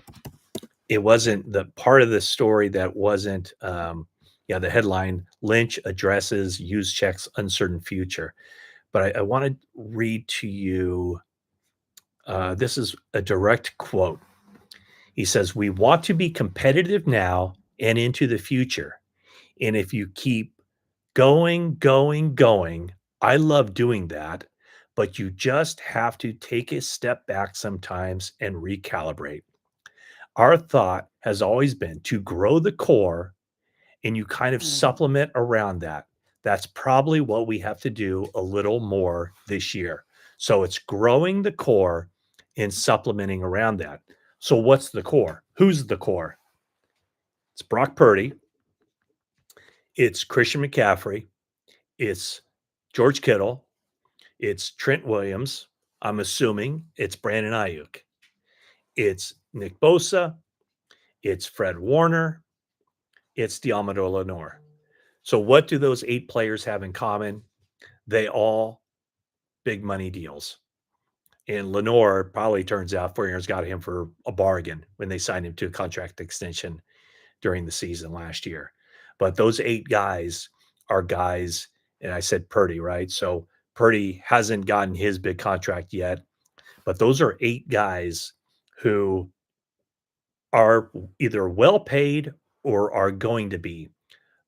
it wasn't the part of the story that wasn't, the headline Lynch addresses Juszczyk's uncertain future. But I want to read to you. This is a direct quote. He says, "We want to be competitive now and into the future. And if you keep going, going, going, I love doing that, but you just have to take a step back sometimes and recalibrate. Our thought has always been to grow the core and you kind of Mhm. supplement around that. That's probably what we have to do a little more this year. So it's growing the core and supplementing around that. So what's the core? Who's the core? It's Brock Purdy, it's Christian McCaffrey, it's George Kittle, it's Trent Williams. I'm assuming it's Brandon Ayuk. It's Nick Bosa, it's Fred Warner, it's Diamado Lenore. So what do those 8 players have in common? They all big money deals. And Lenore probably turns out 49ers got him for a bargain when they signed him to a contract extension during the season last year. But those 8 guys are guys, and I said Purdy, right? So Purdy hasn't gotten his big contract yet, but those are 8 guys who are either well paid or are going to be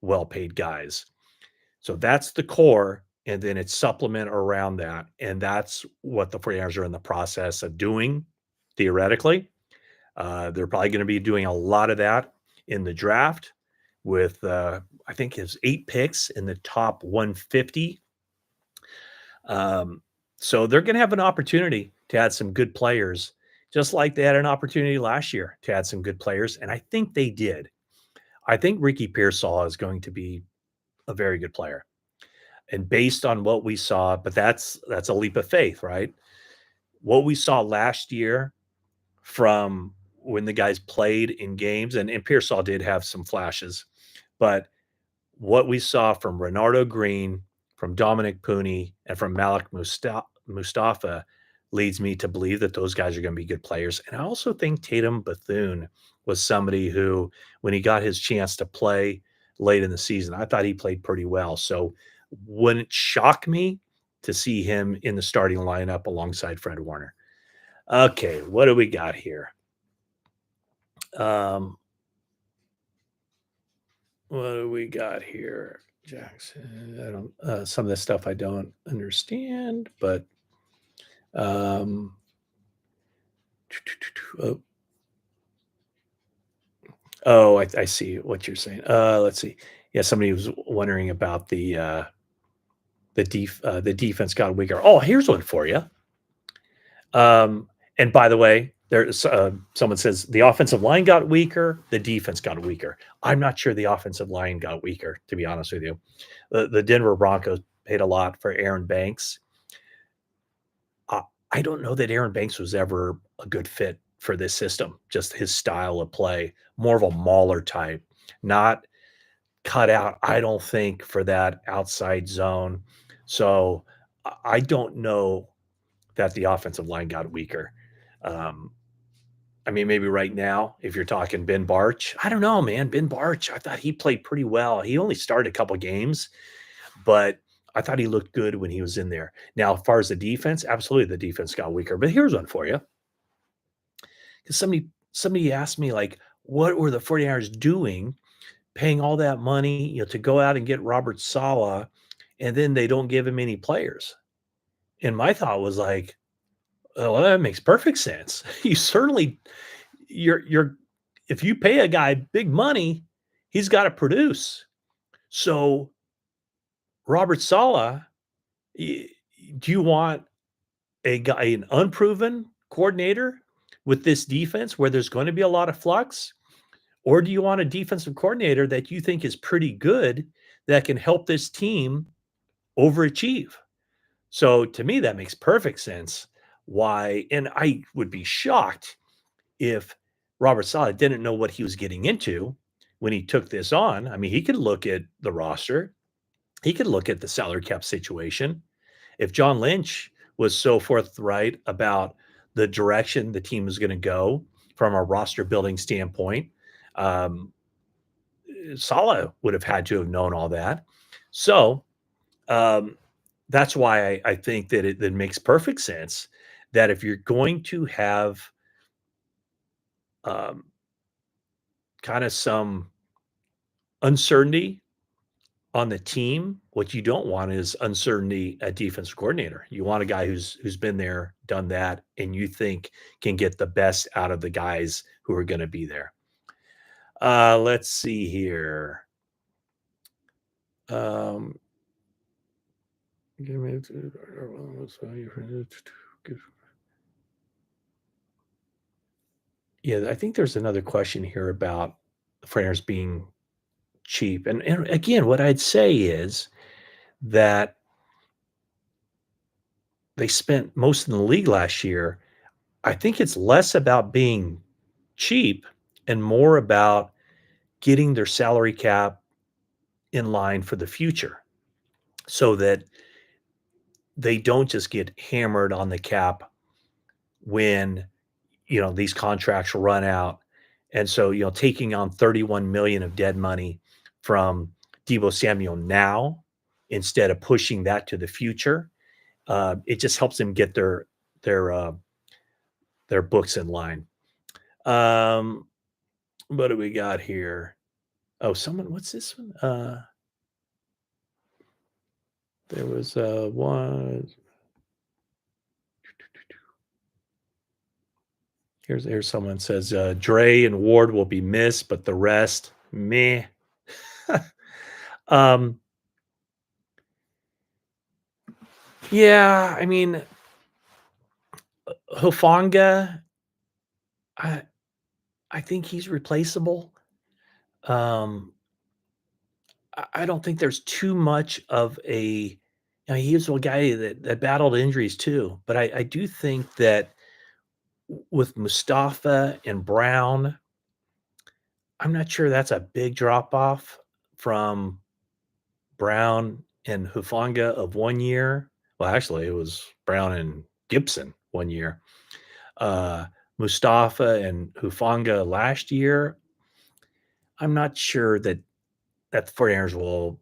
well paid guys. So that's the core, and then it's supplement around that, and that's what the 49ers are in the process of doing theoretically. They're probably gonna be doing a lot of that in the draft with, I think his 8 picks in the top 150. Um, so they're gonna have an opportunity to add some good players, just like they had an opportunity last year to add some good players, and I think they did. I think Ricky Pearsall is going to be a very good player. And based on what we saw, but that's a leap of faith, right? What we saw last year from when the guys played in games, and Pearsall did have some flashes, but what we saw from Renardo Green, from Dominic Pooney, and from Mustafa leads me to believe that those guys are going to be good players. And I also think Tatum Bethune was somebody who, when he got his chance to play late in the season, I thought he played pretty well. So wouldn't shock me to see him in the starting lineup alongside Fred Warner. Okay, what do we got here? Um, what do we got here? Jackson. I don't. Some of this stuff I don't understand, but um, oh, I see what you're saying. Let's see. Yeah, somebody was wondering about the defense got weaker. Oh, here's one for you. And by the way, there's someone says the offensive line got weaker, the defense got weaker. I'm not sure the offensive line got weaker, to be honest with you. The Denver Broncos paid a lot for Aaron Banks. Uh, I don't know that Aaron Banks was ever a good fit for this system. Just his style of play, more of a mauler type, not cut out, I don't think, for that outside zone. So I don't know that the offensive line got weaker. Um, I mean, maybe right now, if you're talking Ben Barch, I don't know, man. Ben Barch, I thought he played pretty well. He only started a couple games, but I thought he looked good when he was in there. Now, as far as the defense, absolutely the defense got weaker. But here's one for you. Because somebody asked me, like, what were the 49ers doing paying all that money, to go out and get Robert Saleh, and then they don't give him any players? And my thought was like, oh, well, that makes perfect sense. You certainly you're if you pay a guy big money, he's got to produce. So Robert Saleh, y- do you want a guy, an unproven coordinator with this defense where there's going to be a lot of flux? Or do you want a defensive coordinator that you think is pretty good that can help this team overachieve? So to me, that makes perfect sense. Why? And I would be shocked if Robert Saleh didn't know what he was getting into when he took this on. I mean, he could look at the roster, he could look at the salary cap situation. If John Lynch was so forthright about the direction the team is going to go from a roster building standpoint, um, Saleh would have had to have known all that. So um, that's why I think that it makes perfect sense that if you're going to have um, kind of some uncertainty on the team, what you don't want is uncertainty at defensive coordinator. You want a guy who's been there, done that, and you think can get the best out of the guys who are going to be there. Let's see here. Um, yeah, I think there's another question here about the Framers being cheap. And again, what I'd say is that they spent most in the league last year. I think it's less about being cheap and more about getting their salary cap in line for the future so that they don't just get hammered on the cap when these contracts run out. And so, taking on 31 million of dead money from Debo Samuel now instead of pushing that to the future, it just helps them get their uh, their books in line. Um, what do we got here? Oh, someone, what's this one? There was one. Here's someone says Dre and Ward will be missed, but the rest, meh. um, yeah, I mean, Hufanga, I I think he's replaceable. Um, I don't think there's too much of a. He was a guy that battled injuries too, but I do think that with Mustafa and Brown, I'm not sure that's a big drop off from Brown and Hufanga of 1 year. Well, actually, it was Brown and Gibson 1 year. Uh, Mustafa and Hufanga last year. I'm not sure that the 49ers will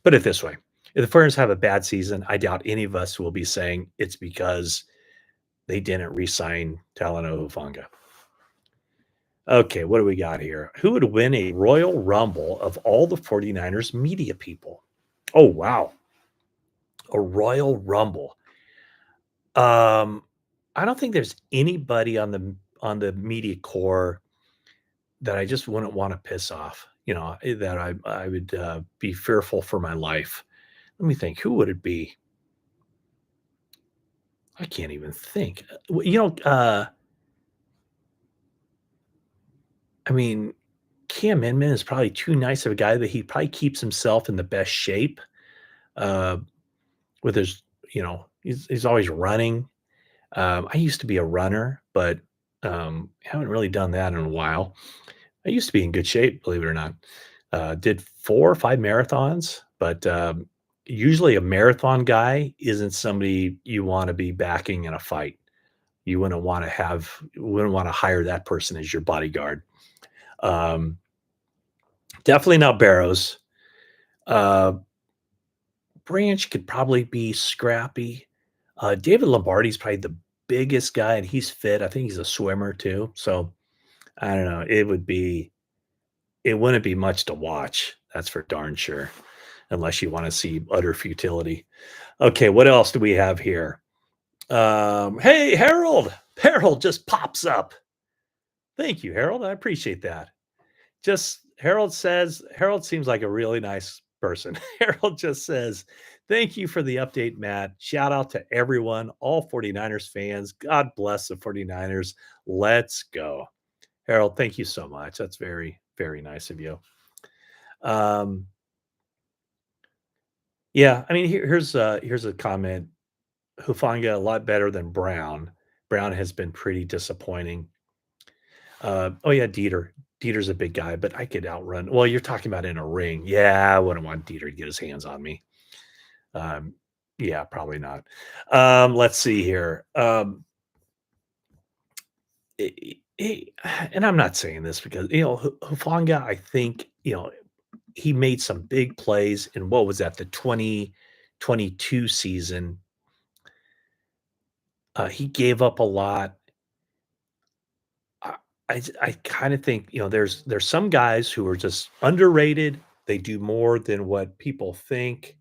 put it this way. If the 49ers have a bad season, I doubt any of us will be saying it's because they didn't re-sign Talanoa Hufanga. Okay, what do we got here? Who would win a Royal Rumble of all the 49ers media people? Oh, wow. A Royal Rumble. Um, I don't think there's anybody on the media core that I just wouldn't want to piss off, that I would be fearful for my life. Let me think. Who would it be? I can't even think. I mean, Cam Inman is probably too nice of a guy that he probably keeps himself in the best shape. Uh, with his, he's always running. I used to be a runner, but haven't really done that in a while. I used to be in good shape, believe it or not. Did 4 or 5 marathons, but, usually a marathon guy isn't somebody you wanna be backing in a fight. You wouldn't wanna hire that person as your bodyguard. Um, Definitely not Barrows. Uh, Branch could probably be scrappy. David Lombardi's probably the biggest guy, and he's fit. I think he's a swimmer too, so I don't know. It wouldn't be much to watch, that's for darn sure, unless you wanna see utter futility. Okay, what else do we have here? Hey, Harold! Harold just pops up. Thank you, Harold. I appreciate that. Just Harold seems like a really nice person. Harold just says, "Thank you for the update, Matt. Shout out to everyone, all 49ers fans. God bless the 49ers. Let's go." Harold, thank you so much. That's very, very nice of you. Um, yeah, I mean, here's a comment. Hufanga a lot better than Brown. Brown has been pretty disappointing. Oh yeah, Dieter. Dieter's a big guy, but I could outrun. Well, you're talking about in a ring. Yeah, I wouldn't want Dieter to get his hands on me. Um, yeah, probably not. Let's see here. And I'm not saying this because Hufanga. I think he made some big plays in what was that the 2022 season. He gave up a lot. I I kind of think, there's some guys who are just underrated. They do more than what people think.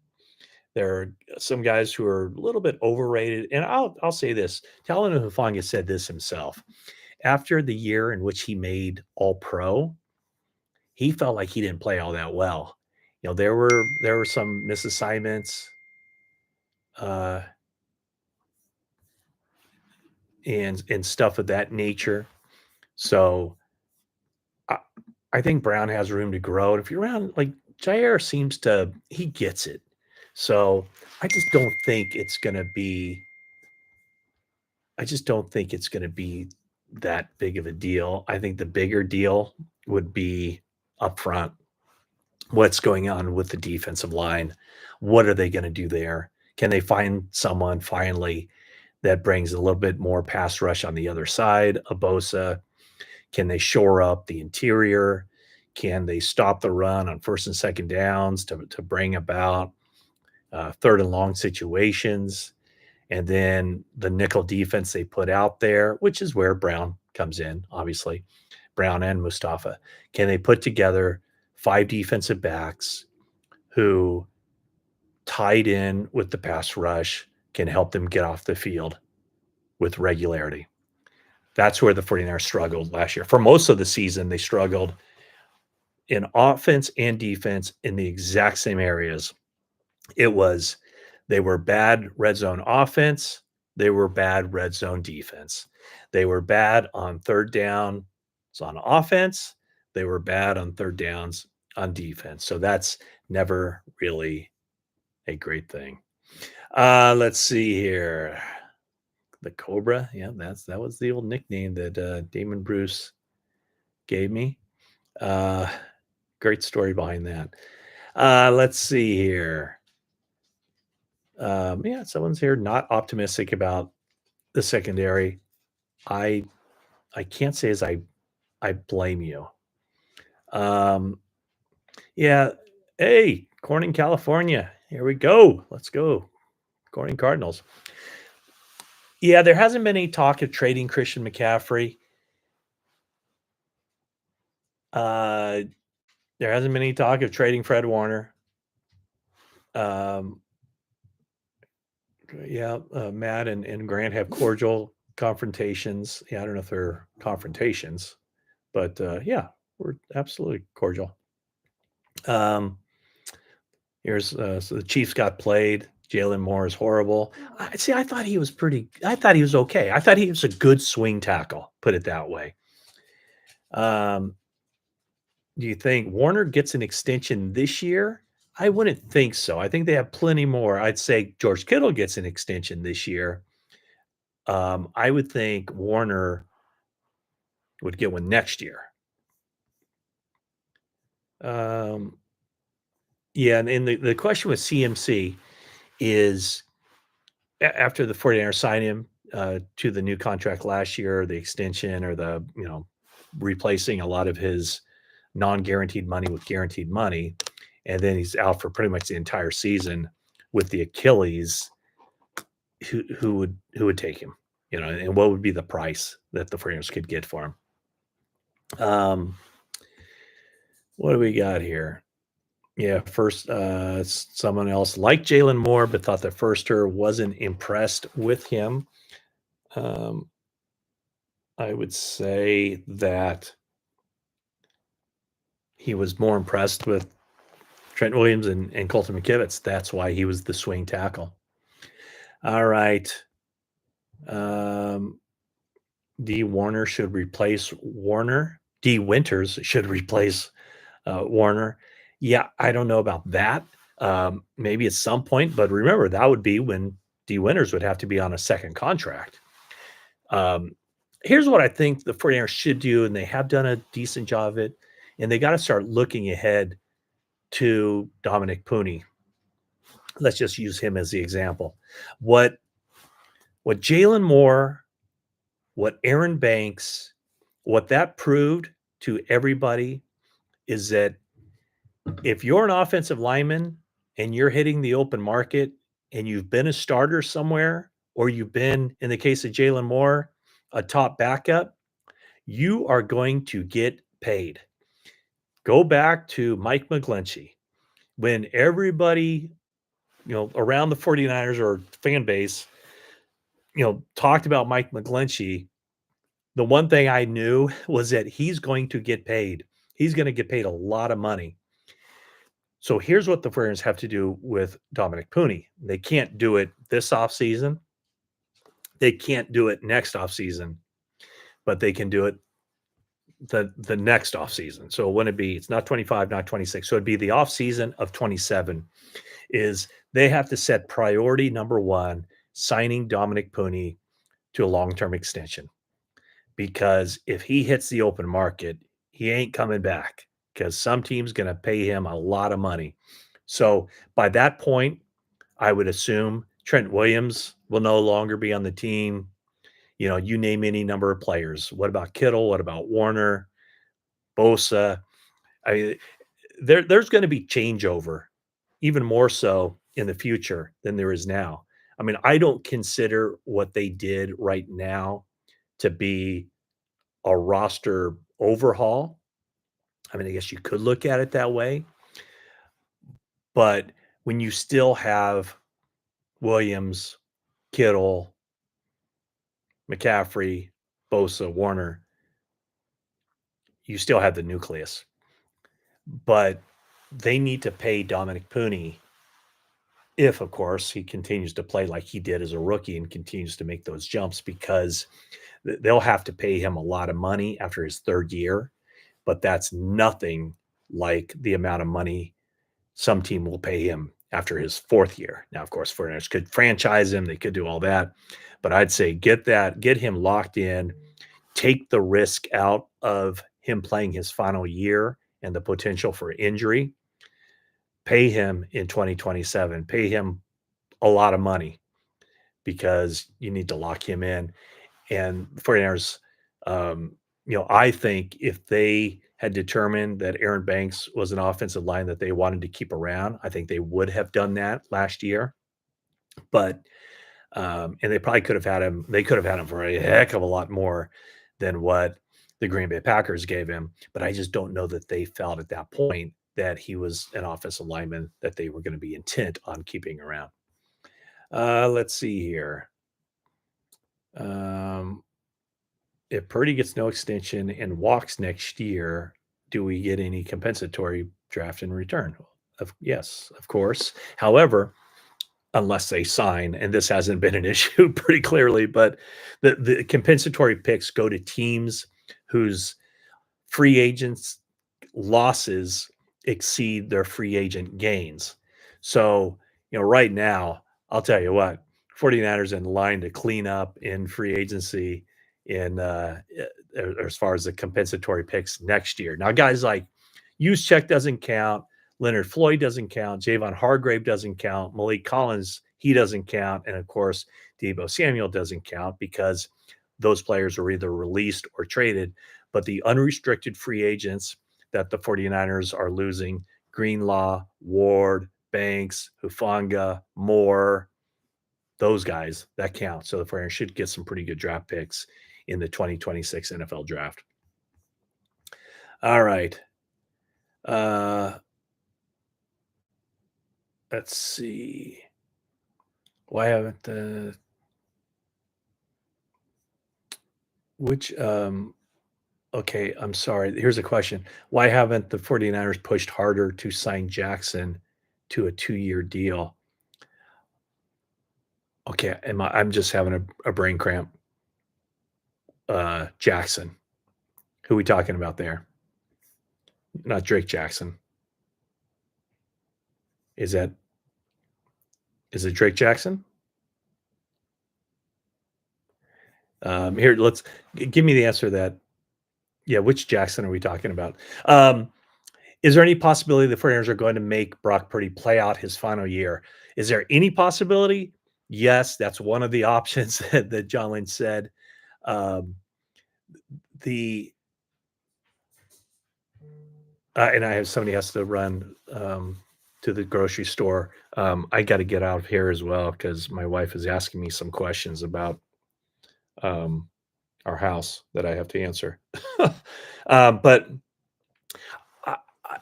There are some guys who are a little bit overrated. And I'll say this. Talon Hufanga said this himself. After the year in which he made all pro, he felt like he didn't play all that well. There were some misassignments, uh, and stuff of that nature. So I I think Brown has room to grow, and if you're around like Jair seems to he gets it. So I just don't think it's gonna be I just don't think it's gonna be that big of a deal. I think the bigger deal would be up front. What's going on with the defensive line? What are they gonna do there? Can they find someone finally that brings a little bit more pass rush on the other side? Bosa. Can they shore up the interior? Can they stop the run on first and second downs to bring about third and long situations? And then the nickel defense they put out there, which is where Brown comes in, obviously, Brown and Mustafa. Can they put together 5 defensive backs who, tied in with the pass rush, can help them get off the field with regularity? That's where the 49ers struggled last year. For most of the season, they struggled in offense and defense in the exact same areas. It was they were bad red zone offense, they were bad red zone defense. They were bad on third down on offense, they were bad on third downs on defense. So that's never really a great thing. Let's see here. The Cobra, yeah, that was the old nickname that Damon Bruce gave me. Uh, Great story behind that. Let's see here. Yeah, someone's here not optimistic about the secondary. I I can't say as I blame you. Um, yeah. Hey, Corning, California. Here we go. Let's go. Corning Cardinals. Yeah, there hasn't been any talk of trading Christian McCaffrey. Uh, there hasn't been any talk of trading Fred Warner. Um, yeah, Matt and Grant have cordial confrontations. Yeah, I don't know if they're confrontations, but yeah, we're absolutely cordial. Um, so the Chiefs got played. Jalen Moore is horrible. See. I thought he was pretty. I thought he was okay. I thought he was a good swing tackle. Put it that way. Um, do you think Warner gets an extension this year? I wouldn't think so. I think they have plenty more. I'd say George Kittle gets an extension this year. I would think Warner would get one next year. Um, yeah, and the question with CMC is after the 49ers sign him to the new contract last year, the extension or replacing a lot of his non-guaranteed money with guaranteed money, and then he's out for pretty much the entire season with the Achilles. Who would take him? And what would be the price that the 49ers could get for him? What do we got here? Yeah, first, someone else liked Jalen Moore, but thought the firster wasn't impressed with him. Um, I would say that he was more impressed with Trent Williams and Colton McKivitz. That's why he was the swing tackle. All right. D. Warner should replace Warner. D. Winters should replace Warner. Yeah, I don't know about that. Maybe at some point, but remember, that would be when D. Winters would have to be on a second contract. Here's what I think the 49ers should do, and they have done a decent job of it, and they got to start looking ahead to Dominic Pooney. Let's just use him as the example. What Jalen Moore, what Aaron Banks, what that proved to everybody is that if you're an offensive lineman and you're hitting the open market and you've been a starter somewhere, or you've been, in the case of Jalen Moore, a top backup, you are going to get paid. Go back to Mike McGlinchey. When everybody, around the 49ers or fan base, talked about Mike McGlinchey, the one thing I knew was that he's going to get paid. He's going to get paid a lot of money. So here's what the 49ers have to do with Dominic Pooney. They can't do it this offseason. They can't do it next offseason, but they can do it the next offseason. So when it's not 25, not 26. So it'd be the offseason of 27 is they have to set priority number one, signing Dominic Pooney to a long-term extension. Because if he hits the open market, he ain't coming back because some team's going to pay him a lot of money. So by that point, I would assume Trent Williams will no longer be on the team. You name any number of players. What about Kittle? What about Warner? Bosa? There's going to be changeover, even more so in the future than there is now. I don't consider what they did right now to be a roster overhaul. I guess you could look at it that way. But when you still have Williams, Kittle, McCaffrey, Bosa, Warner, you still have the nucleus. But they need to pay Dominic Pooney if, of course, he continues to play like he did as a rookie and continues to make those jumps, because they'll have to pay him a lot of money after his third year. But that's nothing like the amount of money some team will pay him after his fourth year. Now, of course, 49ers could franchise him. They could do all that. But I'd say get him locked in, take the risk out of him playing his final year and the potential for injury. Pay him in 2027. Pay him a lot of money because you need to lock him in. And the 49ers, I think if they had determined that Aaron Banks was an offensive line that they wanted to keep around, I think they would have done that last year. But and they probably could have had him. They could have had him for a heck of a lot more than what the Green Bay Packers gave him. But I just don't know that they felt at that point that he was an offensive lineman that they were going to be intent on keeping around. Let's see here. If Purdy gets no extension and walks next year, do we get any compensatory draft in return? Yes, of course. However, unless they sign, and this hasn't been an issue pretty clearly, but the compensatory picks go to teams whose free agents losses exceed their free agent gains. So, right now, I'll tell you what, 49ers in line to clean up in free agency in as far as the compensatory picks next year. Now, guys like, Juszczyk doesn't count. Leonard Floyd doesn't count. Javon Hargrave doesn't count. Malik Collins, he doesn't count. And of course, Deebo Samuel doesn't count because those players were either released or traded. But the unrestricted free agents that the 49ers are losing, Greenlaw, Ward, Banks, Hufanga, Moore, those guys, that count. So the 49ers should get some pretty good draft picks in the 2026 NFL draft. All right. Let's see. Why haven't the okay, I'm sorry. Here's a question. Why haven't the 49ers pushed harder to sign Jackson to a 2-year deal? Okay, I'm just having a brain cramp. Jackson. Who are we talking about there? Not Drake Jackson. Is it Drake Jackson? Here, let's give me the answer to that. Yeah, which Jackson are we talking about? Is there any possibility the 49ers are going to make Brock Purdy play out his final year? Is there any possibility? Yes, that's one of the options that John Lynch said. And I have somebody has to run to the grocery store. I got to get out of here as well because my wife is asking me some questions about our house that I have to answer. But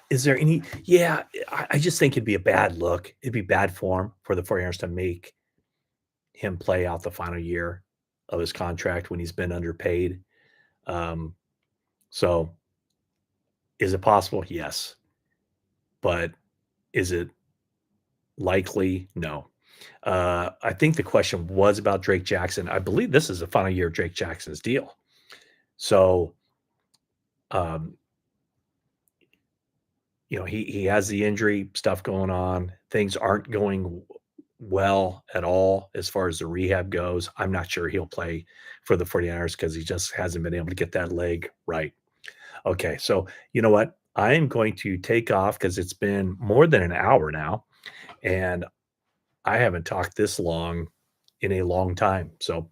is there any? Yeah, I just think it'd be a bad look. It'd be bad form for the 49ers to make him play out the final year of his contract when he's been underpaid. So is it possible? Yes. But is it likely? No. I think the question was about Drake Jackson. I believe this is the final year of Drake Jackson's deal. So, he has the injury stuff going on. Things aren't going well at all as far as the rehab goes. I'm not sure he'll play for the 49ers because he just hasn't been able to get that leg right. Okay, so you know what? I am going to take off because it's been more than an hour now, and I haven't talked this long in a long time. So,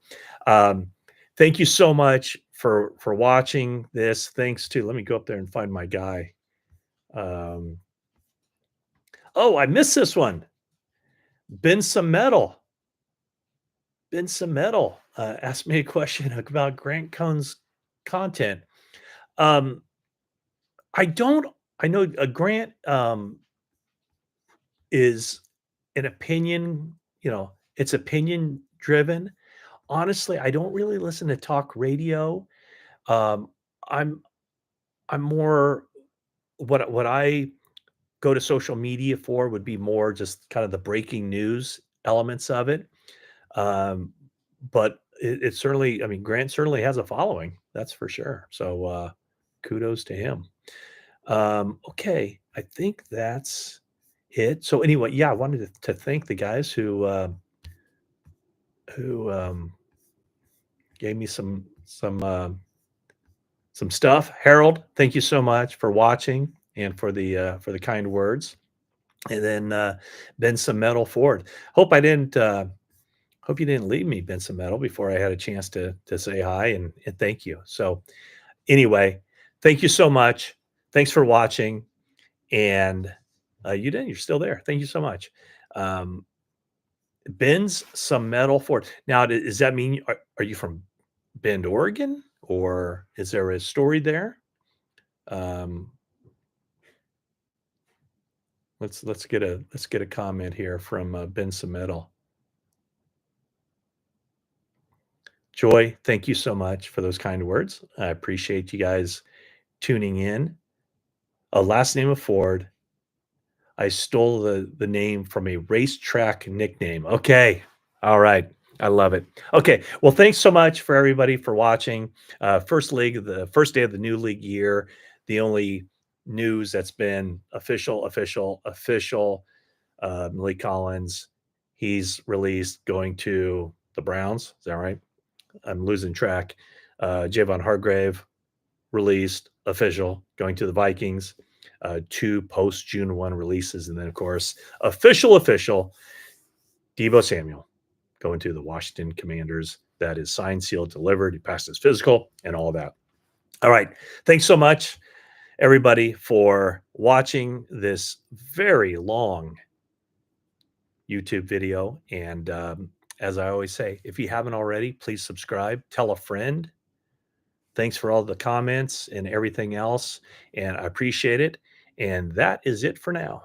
thank you so much for watching this. Thanks to let me go up there and find my guy. Oh, I missed this one. Ben Metal. Ben Metal asked me a question about Grant Cohn's content. I don't. I know Grant is an opinion. It's opinion driven. Honestly, I don't really listen to talk radio. Um, I'm more what I go to social media for would be more just kind of the breaking news elements of it. But it certainly, I mean, Grant certainly has a following, that's for sure. So kudos to him. Okay, I think that's it. So anyway, yeah, I wanted to thank the guys who gave me some stuff. Harold, thank you so much for watching and for the kind words. And then Ben Metal Ford. Hope you didn't leave me, Ben Metal, before I had a chance to say hi and thank you. So anyway, thank you so much. Thanks for watching. And you're still there. Thank you so much. Ben's some metal Ford. Now, does that mean are you from Bend, Oregon, or is there a story there? Let's get a comment here from Ben Metal. Joy, thank you so much for those kind words. I appreciate you guys tuning in. A last name of Ford. I stole the name from a racetrack nickname. Okay. All right. I love it. Okay. Well, thanks so much for everybody for watching. First day of the new league year. The only news that's been official. Malik Collins, he's released going to the Browns. Is that right? I'm losing track. Javon Hargrave released official going to the Vikings. 2 post June 1 releases. And then, of course, official Debo Samuel going to the Washington Commanders. That is signed, sealed, delivered. He passed his physical and all that. All right. Thanks so much, everybody, for watching this very long YouTube video. And as I always say, if you haven't already, please subscribe, tell a friend. Thanks for all the comments and everything else. And I appreciate it. And that is it for now.